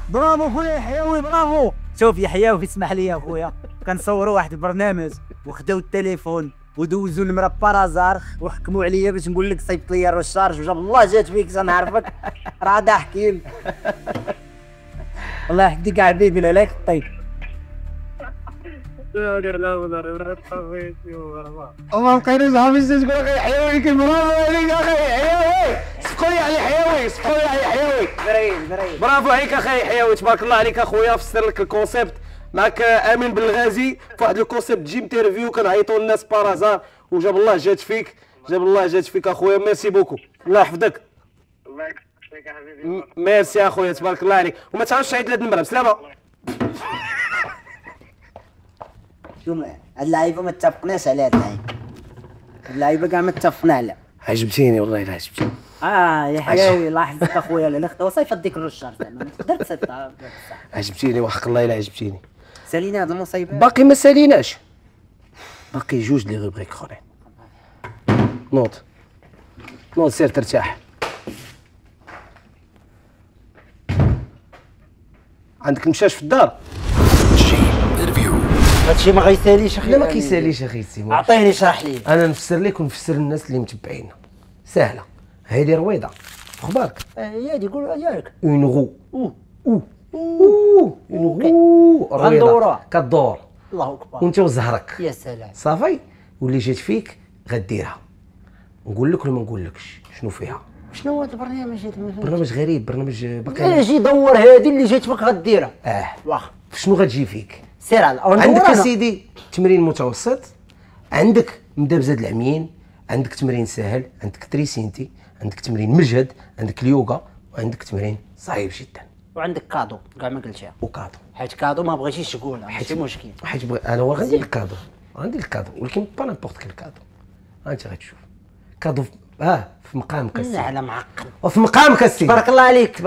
برافو خويا يحياوي برافو. شوف يحياوي اسمح لي اخويا كنصوروا واحد البرنامج وخداو التليفون ودوزوا النمره بارازار وحكموا عليا باش نقول لك صيفط لي الرشارج وجاب الله جات فيك تنعرفك راه ضاحكين. الله يحفظك يا حبيبي لا لك طيب. وما بقينا صحابي تقول اخي حيوي كي برافو عليك اخي حيوي. سبقوا لي على حيوي سبقوا لي على حيوي. برافو عليك اخي حيوي تبارك الله عليك اخويا. فسر لك الكونسيبت معك امين بالغازي في واحد الكونسيبت جيم تيرفيو كنعيطوا للناس بارازار وجاب الله جات فيك اخويا. ميرسي بوكو الله يحفظك. الله يحفظك يا حبيبي. ميرسي اخويا تبارك الله عليك. وما تعاودش تعيط لهاد النمره بسلامه. هاد اللعيبه ما اتفقناش على هاد اللعيبه. اللعيبه كاع ما اتفقنا عليها. عجبتيني والله الا عجبتيني. يا حيوي الله يحفظك اخويا لا خدوه صيفط ديك الرشار زعما ما تقدر تصيفطها. عجبتيني وحق الله الا عجبتيني. سالينا هاد المصيبه. باقي ما ساليناش، باقي جوج لي روبريك اخرين. نوض سير ترتاح. عندك المشاش في الدار؟ هادشي ما غيساليش اخي. لا ما كيساليش اخي سيمو. عطيني شرح لي. انا نفسر لك ونفسر للناس اللي متبعينا. سهله، هذه رويضه. اخبارك؟ يا دي قول ياك. اون غو اون غو غندوروها. كدور الله اكبر. وانت وزهرك. يا سلام. صافي واللي جات فيك غديرها. نقول لك ولا ما نقولكش شنو فيها؟ شنو هذا البرنامج هذا؟ برنامج غريب، برنامج باقي. اجي دور هذه اللي جات فيك غديرها. واخا. شنو غتجي فيك؟ سير على عندك يا سيدي تمرين متوسط، عندك مدابزه العميين، عندك تمرين سهل، عندك تريسينتي، عندك تمرين مجهد، عندك اليوغا، وعندك تمرين صعيب جدا. وعندك كادو كاع ما قلتيها. وكادو حيت كادو ما بغيتيش تقولها ماشي مشكل. حيت انا هو غندير الكادو، غندير الكادو ولكن با نيمبورط كيل كادو. انت غتشوف كادو في مقامك السيدي. على معقل. وفي مقامك السيدي. تبارك الله عليك.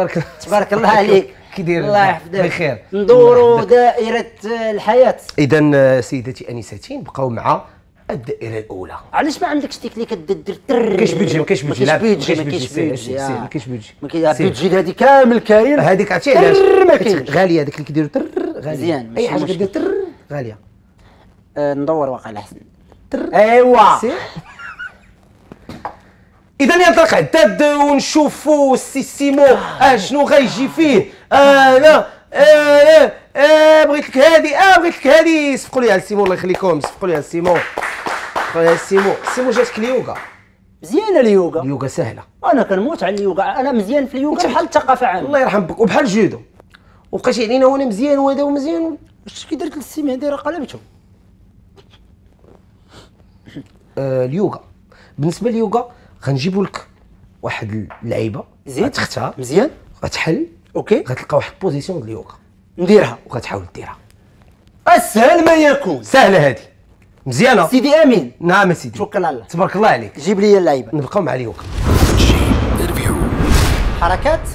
تبارك الله عليك. كي داير؟ الله يحفظك بخير. ندوروا دائرة الحياة. اذا سيدتي انساتي نبقاو مع الدائرة الأولى. علاش ما عندكش ديك اللي كدير كاش بيدجي ما كاش بيدجي لا ما كاينش بيدجي ما كاين بيدجي هذه كامل كاين. هذيك عرفتي علاش؟ ما كاينش. غالية هذيك اللي كيديروا غالية. مزيان أي حاجة كدير غالية. ندور واقيلا أحسن. ايوا إذا ينطلق عداد ونشوفوا السي سيمو شنو غيجي فيه. أنا بغيت لك هادي بغيت لك هادي. صفقوا ليها السيمو الله يخليكم، صفقوا ليها السيمو. السيمو جاتك اليوغا. مزيانه اليوغا. اليوغا سهله. انا كنموت على اليوغا، انا مزيان في اليوغا بحال الثقافه عامه. الله يرحم بك وبحال الجودو. وبقيتي علينا وانا مزيان وهذا مزيان. واش كي درت للسيم هادي راه قلبته. اليوغا بالنسبه لليوغا غنجيبوا لك واحد اللعيبه غتختار مزيان غتحل اوكي غتلقى واحد البوزيسيون ديال اليوغا نديرها وغتحاول ديرها. اسهل ما يكون. سهله هذه مزيانه سيدي امين. نعم سيدي توكل على الله. تبارك الله عليك. جيب لي اللعيبه نبقاو مع اليوغا. حركات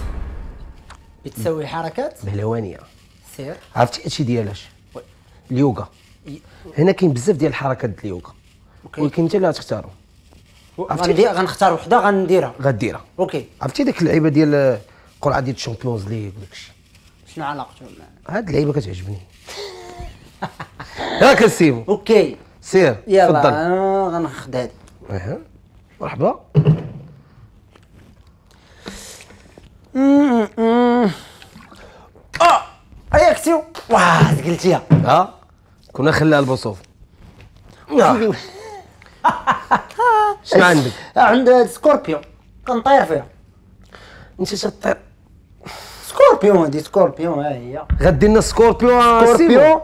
بتسوي حركات بهلوانيه. سير عرفتي هادشي ديالاش؟ اليوغا هنا كاين بزاف ديال الحركات ديال اليوغا ولكن انت اللي غتختارو. غنختار وحده غنديرها غديرها. اوكي. عرفتي ديك اللعيبه ديال القرعه ديال الشامبيونز ليغ وداكشي؟ شنو علاقته؟ هاد اللعيبه كتعجبني. ياك السيمو. اوكي سير يلا تفضل. غناخذ هادي. مرحبا. اياكتيو واه قلتيها. كنا خليها البصوف. شنو عندك؟ عند سكوربيون كنطير فيها. انت تطير سكوربيون هادي سكوربيون ها هي. غدير لنا سكوربيون. سكوربيون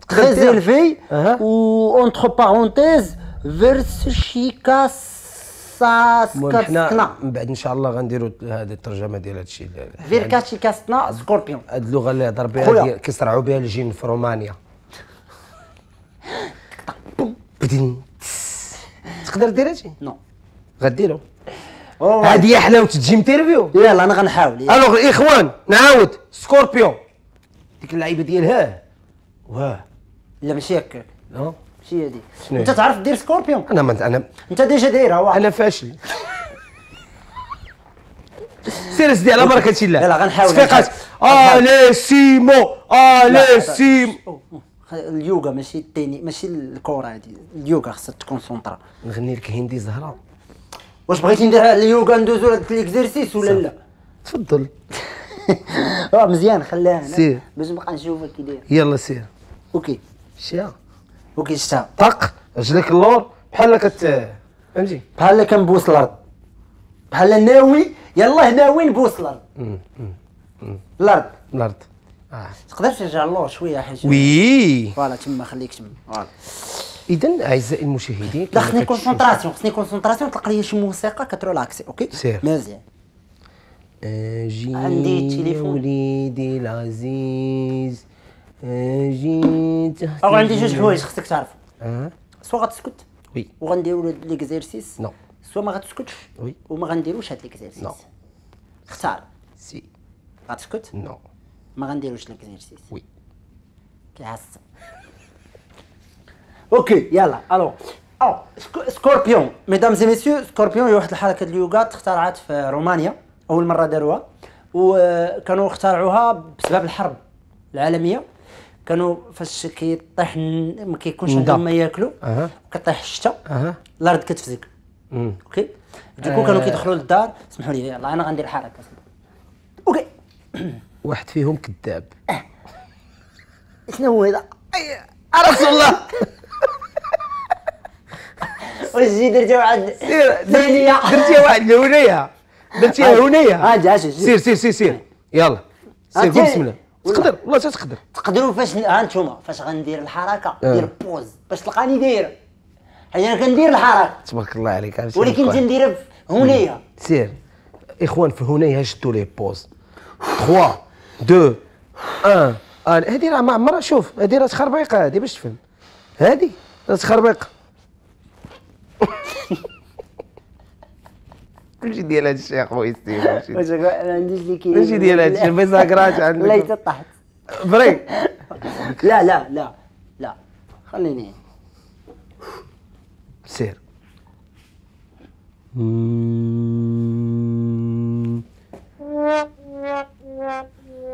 تري زيلفي و اونتر بارونتيز فيرس شيكاس. المهم حنا من بعد ان شاء الله غنديروا هذه الترجمه ديال هذا الشيء. فيركاتشي كاستنا سكوربيون. هاد اللغه اللي هضر بها كيصرعوا بها الجن في رومانيا. بدين تقدر دير هادشي؟ نو غديرو. هادي هي حلاوه الجيم تيرفيو. يلا انا غنحاول. الوغ الاخوان نعاود سكوربيون ديك اللعيبه ديال واه لا ماشي هكاك. لا ماشي هادي. شنو انت تعرف دير سكوربيون؟ انا انت ديجا دايرها واحد. انا فاشل. سير سيدي على بركه الله. يلا غنحاول. صفيقات الي سيمو الي سيمو. اليوغا ماشي التيني ماشي الكره هادي. اليوغا خصك تكونسونطرا. نغني لك هندي زهره. واش بغيتي ندير اليوغا ندوزو لهاد ليكزيرسيس ولا لا؟ تفضل. مزيان خليها هنا سير باش نبقى نشوفك كي داير. يلا سير. اوكي شتيها اوكي شتا طق رجليك اللور بحال فهمتي بحال كنبوس الارض بحال ناوي. يلاه ناوي نبوس الارض. الارض تقدر ترجع اللور شويه حيت وي فوالا تما خليك تما فوالا. اذا اعزائي المشاهدين لا خصني كونسونطراسيون تلقى لي شي موسيقى كترولاكسي. اوكي سير مزيان. اجي عندي التليفون. وليدي العزيز اجي تحت. او عندي جوج حوايج خصك تعرف. اه سوا غتسكت وي وغنديرو ليكزيرسيس نو سوا ما غتسكتش وي. وما غنديروش هاد ليكزارسيس. نو. اختار. سي. غتسكت نو. ما غنديروش ليكزارسيس. وي. كيعصب. اوكي يلا الو سكوربيون ميدام زي ميسيو. سكوربيون هي واحد الحركه اليوغا اخترعت في رومانيا، اول مره داروها، وكانوا اخترعوها بسبب الحرب العالميه. كانوا فاش كيطيح ما كيكونش عندهم ما ياكلوا، كطيح الشتاء، الارض كتفزك. اوكي ديكو كانوا كيدخلوا للدار. اسمحوا لي يلا انا غندير الحركه. اوكي واحد فيهم كذاب. شنو هو هذا؟ رسول الله. واش جي درتي واحد درتيها واحد الهنيه. درتيها هنيه. جا سير يلا سير قول بسم الله. تقدر والله تقدر. تقدروا فاش هانتوما فاش غندير الحركه دير بوز باش تلقاني داير، حيت انا كندير الحركه تبارك الله عليك. ولكن تنديرها في هنيه. سير اخوان في هنيه شدوا لي بوز 3 2 1. هذه راه ما عمرها. شوف هذه راه تخربيقه هذه باش تفهم. هذه راه تخربيقه. كلشي ديال هذا الشيء اخويا ستيف. واش ما عنديش اللي كاين كلشي ديال هذا الشيء بيزاكرات عندك. لا تطحت فري. لا خليني سير.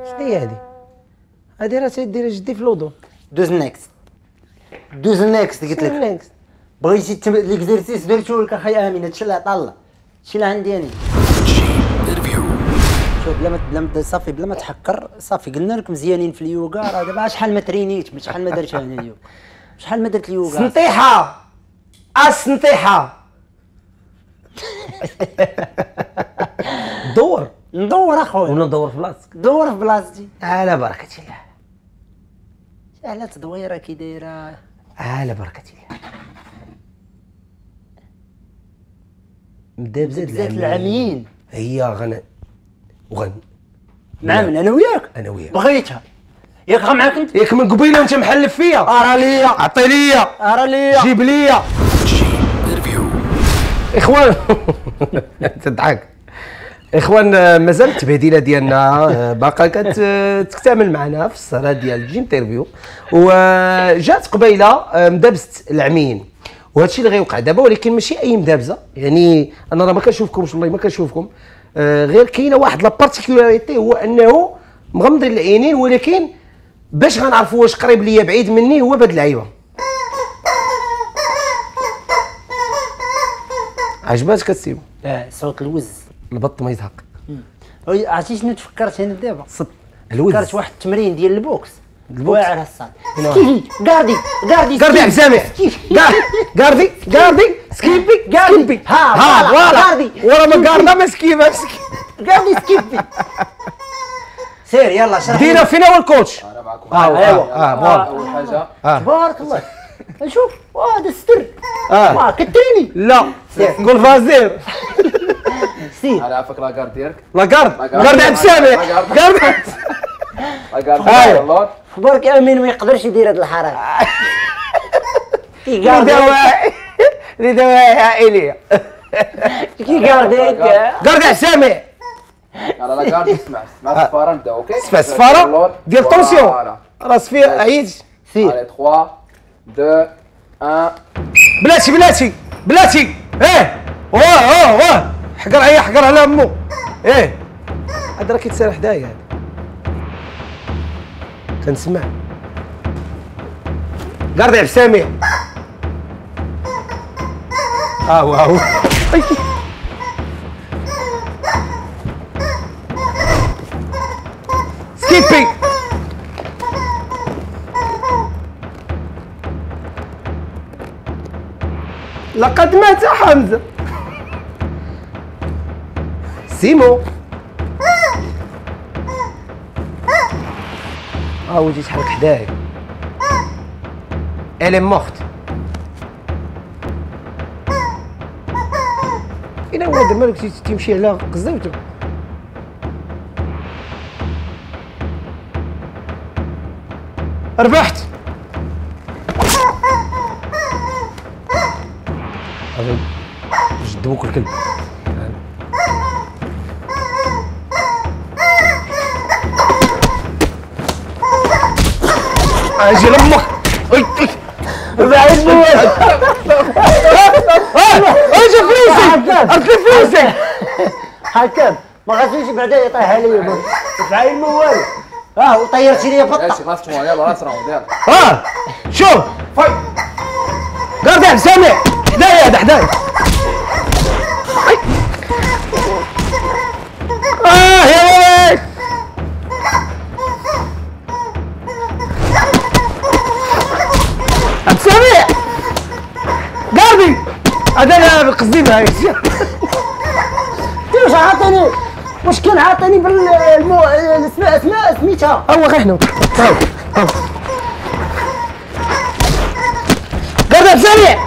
شنو هي هذه؟ هذه راه تدير جدي في الوضوء. دوز نيكست قلت لك. بغيتي ليكزارسيس درتو لك اخي امين. هادشي اللي عطا الله، هادشي اللي عندي انا. شوف بلا ما صافي بلا ما تحكر صافي. قلنا لك مزيانين في اليوغا. راه دابا شحال ما ترينيت، شحال ما درت انا اليوغا، شحال ما درت اليوغا. سنطيحه السنطيحه. ندور اخويا ولا ندور في بلاصتك. دور في بلاصتي. على بركه الله. على تدويره كي دايره. على بركه الله. مدابزات العاميين هي غنى نعم. انا وياك بغيتها ياك غا معاك انت. ياك من قبيله وانت محلف فيا. ارا ليا عطي ليا جيب ليا اخوان. تضحك اخوان. مازال التباديله ديالنا باقا كتكتمل معنا في السهره ديال الجي انترفيو. وجات قبيله مدابزه العمين، وهذا الشيء اللي غيوقع دابا، ولكن ماشي اي مدابزه. يعني انا راه ما كنشوفكمش والله ما كنشوفكم. غير كاينه واحد لا بارتيكولاريتي، هو انه مغمضين العينين، ولكن باش غنعرفوا واش قريب ليا بعيد مني هو بهاد اللعيبه. عجباتك السيو؟ صوت الوز البط ما يزهق. عرفتي شنو تفكرت انا دابا؟ الوز. فكرت واحد التمرين ديال البوكس واعر هالصاد. نعم. غاردي عبد السامع. غاردي سكيبي. ها فوالا. ورا ما غاردا ما سكيبا. غاردي سكيبي. سير يلا شرح. دينا فينا هو الكوتش. انا معكم. فوالا. اول حاجه تبارك الله. شوف هذا الستر. كتريني. لا قول فازير. سير. انا عافاك لاكار ديالك. لاكارد عبد السامع. لاكار ديالك. خبرك امين ما يقدرش يدير هاد الحركه. لدواعي عائليه. كي غارديك غارد سامع. على لاكار اسمع السفاره نبدا. اوكي السفاره ديال طونسيون راس فيه عيد. سير. 3 2 1. بلاتي. واه حقر على امو. هذا راه كيتسال حدايا. هذا كنسمع. غارد عبد السامع. واو. سكيبي. لقد مات حمزه. سيمو. ولدي تحرك حدايا. Elle est morte. إلا هو هذا مالك تيمشي على قزاوته. ربحت. دوك الكلب اجي لامك بعيد موال اجي فلوسي اكل فلوسي حكم ما غاديش بعدا يطيح عليا دفعي الموال وطيرتي لي بطه ماشي خلاص تموال يلا راس راوند يلا شوف قاعد سامع حدايا هذا حدايا يا ويلي سامع قاعدي هذا قصدي معايا واش عاطيني واش كان عاطيني اسماء سميتها هو غير هنا قاعد سامع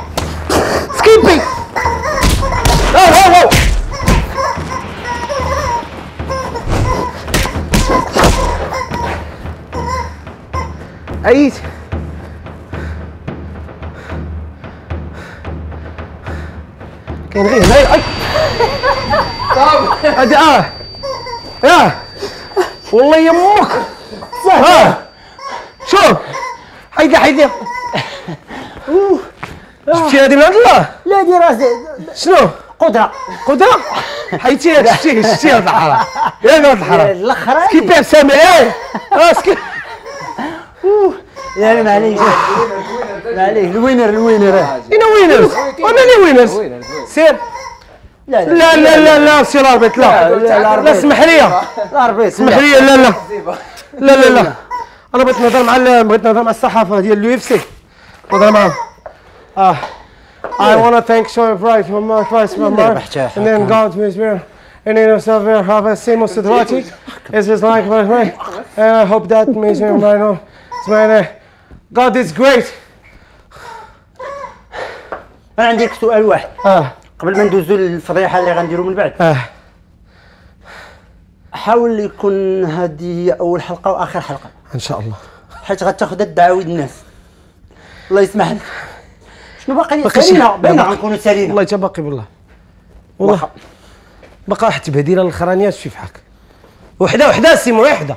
سكيبي هاو عييت كاين غير هنايا اي هذا والله يمك شوف حيدي شفتي هذه من عند الله لا دي راسي شنو قدره حيتيها شتي هذا الحرام ياك هذا الحرام الاخر سكيبي سامع سكيب لا معليش الوينر اين وينرز وانا لي وينرز سير لا سي الاربيت لا اسمح لي الاربيت اسمح لي لا انا بغيت نهضر مع الصحافه ديال اليو اف سي نهضر معاهم I want to thank Sean Bright for my first member and then God to his mirror and then yourself here have a same Sidrati it's just like me and I hope that means him right now it's my God is great انا عندي لك سؤال واحد قبل ما ندوزو للفضيحه اللي غنديرو من بعد حاول يكون هذه اول حلقه واخر حلقه ان شاء الله حيت غتاخذ الدعاويد الناس الله يسمح لك شنو باقي سالينا باينه غنكونوا سالينا والله حتى باقي والله باقا واحد التبهديله الاخرانيه شي فحاك وحده سيمو وحده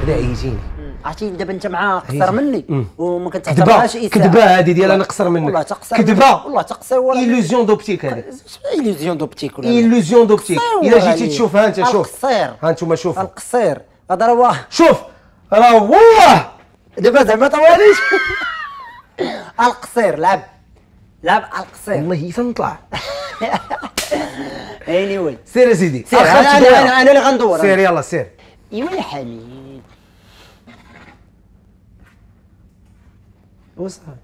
هذا عييتيني عرفتي دابا انت معاه قصر مني وما كتعتبرهاش كذبه هذه ديال انا قصر منك والله تقصر كذبه والله تقصر ولا ايلوزيون دوبتيك هذا ايلوزيون دوبتيك ولا ايلوزيون دوبتيك الا جيتي تشوفها انت شوف القصير ها انتم شوفوا القصير هذا راه شوف راه والله دابا زعما طواليش القصير لعب القصير والله تنطلع anyway سير سيدي سير انا اللي غندور سير يلا سير ايوا يا حميد وصافي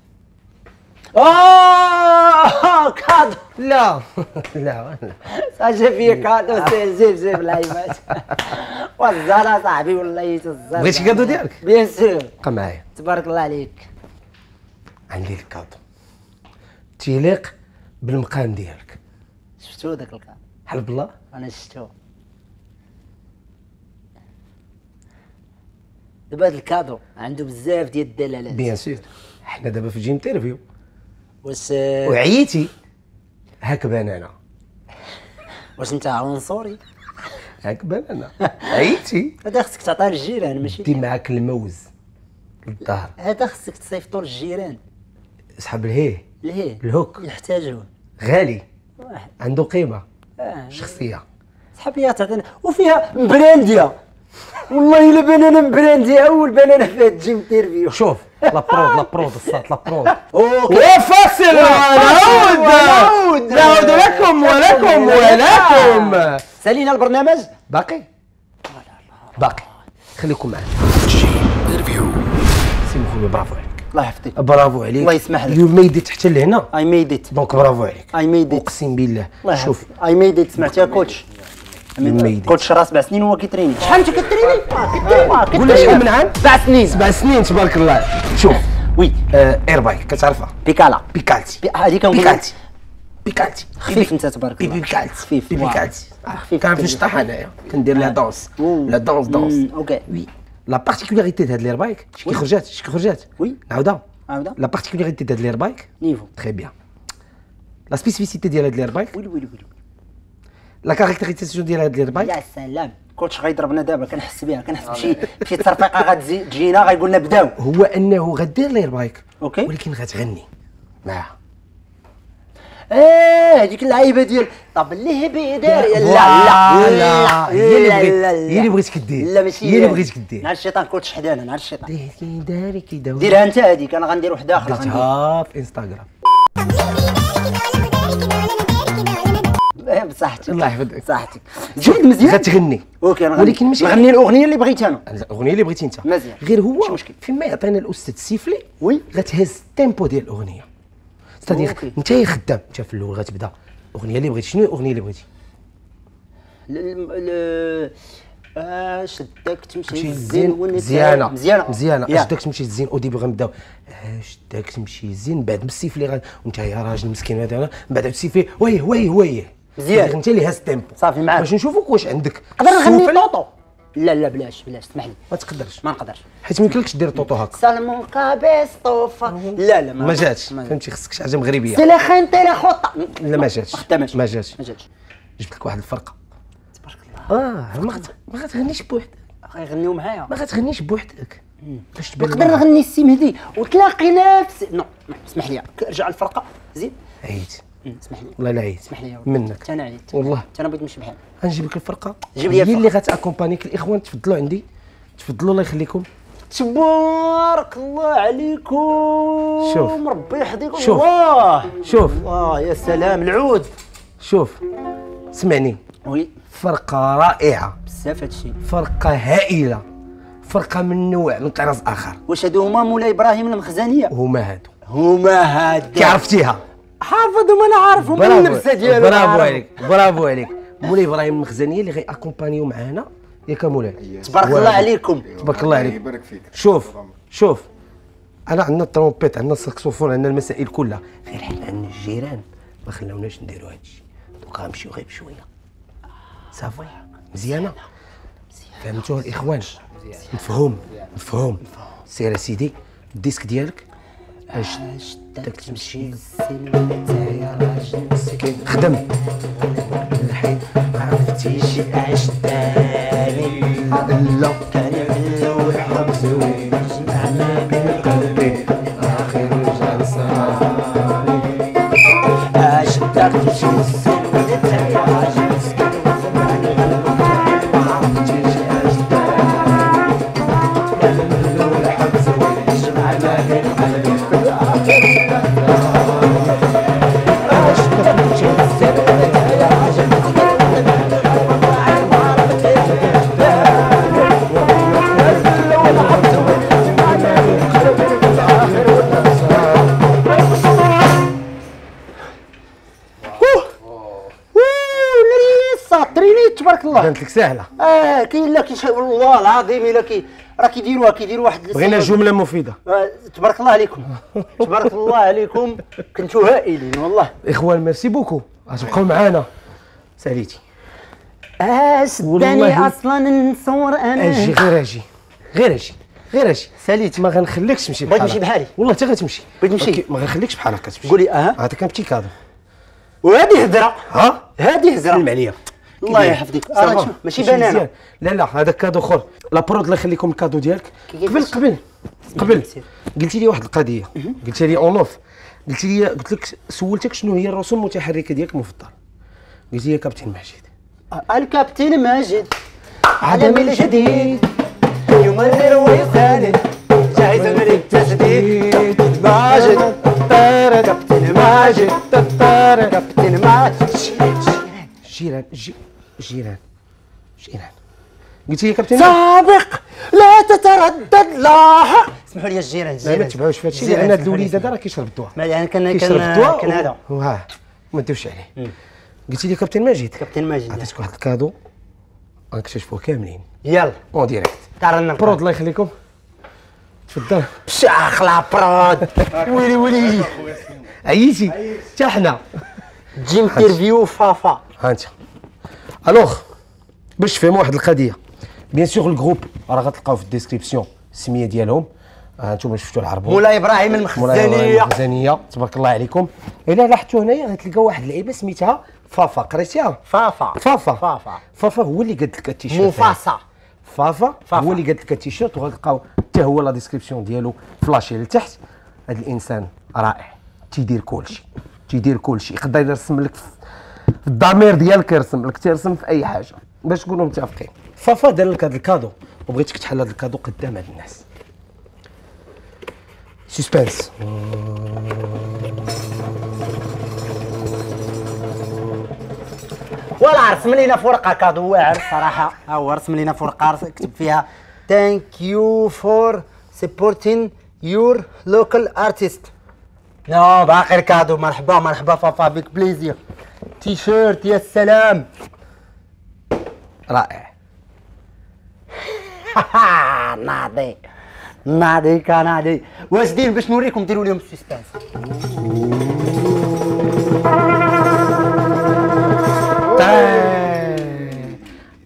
كادو لا اجا فيا كادو زيب العيبات والزهر صاحبي والله تزهر بغيتي كادو ديالك بيان سور بقى معايا تبارك الله عليك عندي لك كادو تيليق بالمقام ديالك شفتو داك الكادو حلف بالله انا شفتو دابا هاد الكادو عنده بزاف ديال الدلالات بيان سور حنا دابا في جيم انترفيو واش وعييتي هاك بنانا واش انت عنصري هاك بنانا عييتي هذا خصك تعطيه للجيران ماشي دي معاك الموز للظهر هذا خصك تصيفطو للجيران اسحب الهيه ليه الهوك يحتاجوه غالي واحد عنده قيمه شخصيه سحب ليها تعطينا وفيها مبرانديه والله الا بنانه مبرانديه اول بنانه في هاد الجيم انترفيو شوف لابرود الصوت لابرود اوكي وفاصل نعود ولكم سالينا البرنامج باقي خليكم معنا سي خويا برافو عليك الله يحفظك برافو عليك الله يسمح لك يو ميد ات حتى لهنا اي ميد ات دونك برافو عليك اي ميد ات اقسم بالله شوف اي ميد ات سمعتيها كوتش كوتش راه 7 سنين وهو كيتريني شحال انت كتريني كتريني قول لي شحال من عام 7 سنين 7 سنين تبارك الله شوف وي اير بايك كتعرفها بيكالا بيكالتي هذه كنقول بيكالتي خفيف انت تبارك الله بيكالتي خفيف بيكالتي خفيف كنعرف الشطح انايا كندير لا دونس اوكي وي لا بارتيكولاريتي د هاد لير بايك شي كي خرجات وي نعاودها عاوده لا بارتيكولاريتي ديال لير بايك نيفو تري بيان. لا سبيسيفيسيتي ديال هاد لير بايك ويلي ويلي لا كاركتيريزاسيون ديال هاد لير بايك. يا سلام كلشي غيضربنا دابا كنحس بها كنحس بشي تصرفيقه غتجي تجينا غيقول لنا بداو. هو انه غدير لير بايك اوكي ولكن غتغني معاها. هذيك اللعيبه ديال طب اللي بدار لا لا هي اللي بغيتك دير. لا ماشي هي اللي بغيتك دير. نهار الشيطان كلشي حدانا نهار الشيطان. كي داري كي داوي ديرها انت هذيك انا غندير وحده اخرى درتها في انستغرام. بصحتك الله يحفظك. بصحتك جبد مزيان غتغني اوكي انا ولكن ماشي نغني الاغنيه اللي بغيت انا. الاغنيه اللي بغيتي انت مزيان. غير هو ماشي مشكل. فيما يعطينا الاستاذ السيفلي وي غتهز التيمبو ديال الاغنيه. ستادير أوكي. انت خدام انت في الاول غتبدا الاغنيه اللي بغيتي. شنو الاغنيه اللي بغيتي؟ شدك تمشي تمشي الزين مزيانه مزيانه يا. شدك تمشي الزين او ديبي غنبداو شدك تمشي الزين بعد بالسيفلي وانت يا راجل مسكين هذا من بعد السيفلي ويه مزيان. انت اللي هاز التيمبو صافي معاك. باش نشوفوك واش عندك نقدر نغني سوفل. طوطو لا بلاش اسمح لي ما تقدرش ما نقدرش حيت ما يمكنلكش دير طوطو هكا سالمون كابيس طوفه لا ما جاتش فهمتي خصك شي حاجه مغربيه. سي لا خنتي لا خطه لا ما جاتش خداماش ما جاتش ما جاتش جبت لك واحد الفرقه. تبارك الله ما غتغنيش بوحدك غيغنيو معايا ما غتغنيش بوحدك باش تبان نقدر نغني السي مهدي وتلاقي نفسي نو اسمح لي رجع الفرقه زيد عييت اسمح لي والله لا عييت اسمح لي يا ولد. منك انا عييت والله انا بغيت نمشي بحال غنجيب لك الفرقه جيب لي هي الفرقة. اللي غتاكومبانيك. الاخوان تفضلوا عندي تفضلوا الله يخليكم. تبارك الله عليكم شوف. ربي يحفظكم شوف. الله شوف الله يا سلام العود شوف سمعني وي فرقه رائعه بزاف هادشي فرقه هائله فرقه من نوع من طراز اخر. واش هادو هما مولاي ابراهيم المخزنيه هما هادو كي عرفتيها حافظهم انا عارفهم من النفسه ديالهم برافو عليك برافو عليك. مولاي ابراهيم المخزنيه اللي غيأكومبانيو معانا ياك مولاي. تبارك الله عليكم تبارك الله عليك. يبارك فيك. شوف انا عندنا الترومبيت عندنا الساكسوفون عندنا المسائل كلها غير حنا عندنا الجيران ما خلاوناش نديروا هادشي دوكا غنمشيو غير بشويه صافي مزيانه فهمتوها الاخوان. مفهوم سير اسيدي الديسك ديالك اش داك تمشي يا راجل مسكين خدم الحين عرفتي شي اش داري لا كان اللوحه زوين جمعنا بين قلبي اخر رجع صافي اش داك تمشي السنه يا راجل مسكين عرفتي شي اش داري اللوحه زوين جمعنا بين قلبي تبارك الله بانت لك سهله. كاين لا والله العظيم الا راه كيديروا واحد بغينا جمله مفيده. تبارك الله عليكم تبارك الله عليكم كنتوا هائلين والله. اخوان ميرسي بوكو غتبقاو معانا ساليتي. شداني اصلا نصور انا اجي غير اجي ساليت ما غنخليكش تمشي بغيت بحالك. نمشي بحالي. والله حتى غتمشي. بغيت نمشي. أوكي، ما غنخليكش بحالك تمشي. قولي هذا كان بتي كادو. وهذه هدره ها هذه هزره سلم عليا. الله يحفظك صافا. ماشي بنانه لا هذا كادو اخر. لا برود الله يخليكم الكادو ديالك. قبل قلتي لي واحد القضيه قلتي لي اونوف قلت لك سولتك شنو هي الرسوم المتحركه ديالك المفضل قلتي لي كابتن ماجد. الكابتن ماجد عالمي الجديد يمرر ويساند جاهز من التسديد كابتن ماجد كابتن ماجد كابتن ماجد جيران قلتي لي كابتن سابق لا تتردد لاحق اسمحوا لي الجيران ما تبعوش في هادشي لان هاد الوليد هذا راه كيشرب الدواء يعني كيشرب الدواء كان هذا وها ما نديروش عليه. قلتي لي كابتن ماجد ماجد عطيتك واحد الكادو غنكتشفوه كاملين يلا اون ديريكت. تعال برود الله يخليكم تفضل. بشاخ لا برود ويلي عييتي حتى حنا تجي انترفيو فافا ها انت. الوغ باش تفهموا واحد القضيه بيان سور الجروب راه غتلقاو في الديسكريبسيون السميه ديالهم انتم شفتوا العربون مولاي ابراهيم مولاي المخزنيه. المخزنيه تبارك الله عليكم. الا لاحظتوا هنايا غتلقاو واحد اللعيبه سميتها فافا، قريتيها؟ فافا فافا فافا هو اللي قاد لك التيشيرت. مفاصة. فافا هو اللي قاد لك التيشيرت، وغتلقاو حتى هو لا ديسكريبسيون ديالو فلاشي لتحت. هذا الانسان رائع، تيدير كلشي يقدر يرسم لك في الضمير ديالك، يرسم لك، تيرسم في اي حاجه باش تكونوا متفقين. فافا دار لك هذا الكادو وبغيتك تحل هذا الكادو قدام هاد الناس. سسبنس. ولا رسم لينا في ورقه كادو واعر صراحه. ها هو رسم لينا في ورقه كتب فيها ثانك يو فور سبورتين يور لوكال ارتست. نو باقي الكادو. مرحبا فافا بك بليزير. تيشيرت يا سلام. رائع. ناضي كناضي. واش داير باش نوريكم ديروا لهم السسبانس؟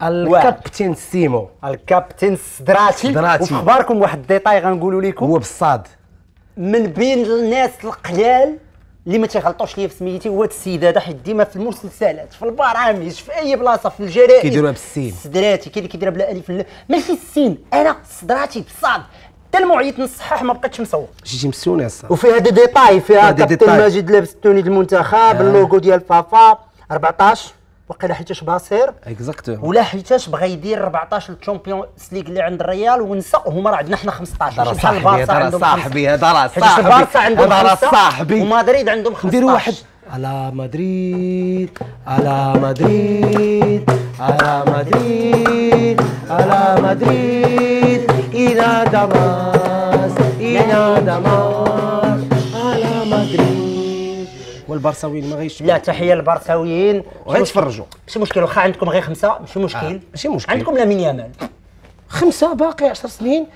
الكابتن سيمو، الكابتن سدراتي. وفي اخباركم واحد الديتاي غنقولوا لكم، هو بالصاد من بين الناس القلال اللي ما تيغلطوش ليا في سميتي هو هاد السيد هذا، حيت ديما في المسلسلات في البرامج في اي بلاصه في الجرائد كيديروها بالسين. سدراتي. كاين اللي كيديرها بلا الف ماشي السين، انا سدراتي بالصاد. حتى المعيط الصحاح ما بقيتش مسوق. جيتي مسوني الصاد. وفيها دي ديتاي، فيها كابتن ماجد لابس التوني المنتخب، اللوغو ديال فافا 14 وقيلا حيتاش باصير اكزاكتو، ولا حيتاش بغى يدير 14 الشامبيونز ليغ اللي عند الريال ونسى، وهما راه عندنا حنا 15. هذا صاحبي، هذا صاحبي، هذا حيت البارسا عندهم هذا 5 صاحبي، ومدريد عندهم 15. نديروا واحد على مدريد على مدريد على مدريد على مدريد إلى دماس إلى دماس على مدريد. والبارساويين ما غيش لا، تحيه للبارساويين غيتفرجوا. ماشي مشكل، واخا عندكم غير 5 ماشي مشكل. ماشي مشكل، عندكم لامين يامال 5 باقي 10 سنين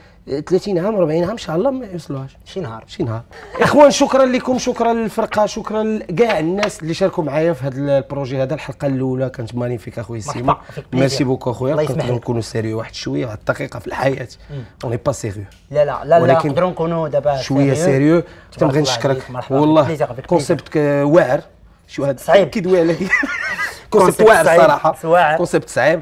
30 عام 40 عام ان شاء الله ما يوصلوهاش شي نهار. اخوان شكرا لكم، شكرا للفرقه، شكرا لكاع الناس اللي شاركوا معايا في هذا البروجي. هذا الحلقه الاولى كانت مانيفيك اخويا سيما. ميرسي بوكو اخويا. نقدروا نكونوا سيريو واحد شويه، واحد الدقيقه في الحياه اوني با سيريو. لا ولكن نقدروا نكونوا دابا شويه سيريو. تنبغي نشكرك والله، كونسيبت واعر. شو هذا صعيب كيدوي على دي كونسيبت واعر صراحه، كونسيبت صعيب.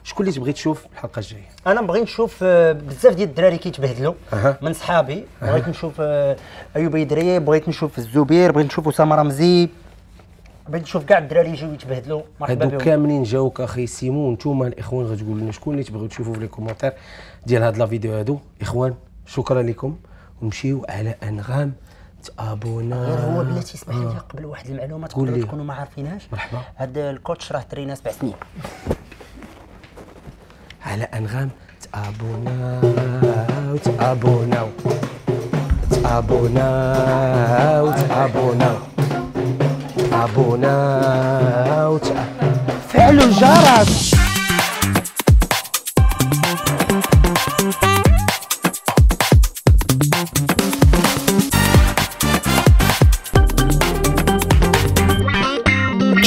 شكون اللي تبغي تشوف الحلقه الجايه؟ انا بغيت نشوف بزاف ديال الدراري كيتبهدلوا من صحابي. بغيت نشوف ايوب يدري، بغيت نشوف الزبير، بغيت نشوف اسامه رمزي، بغيت نشوف كاع الدراري يجيو يتبهدلوا. مرحبا بهم. هادو كاملين جاوك اخي سيمون. نتوما الاخوان غتقولوا لنا شكون اللي تبغيو تشوفوا في لي كومونتير ديال هاد لا فيديو هادو. اخوان شكرا لكم، ونمشيو على انغام. تابونا غير هو بلاتي اسمح لي قبل واحد المعلومات تقدروا تكونوا ما عارفينهاش. مرحبا. هذا الكوتش راه ترينا 7 سنين. على انغام تابونا وتابونا تابونا وتابونا تابونا فعلوا الجرس.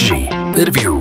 G. Review.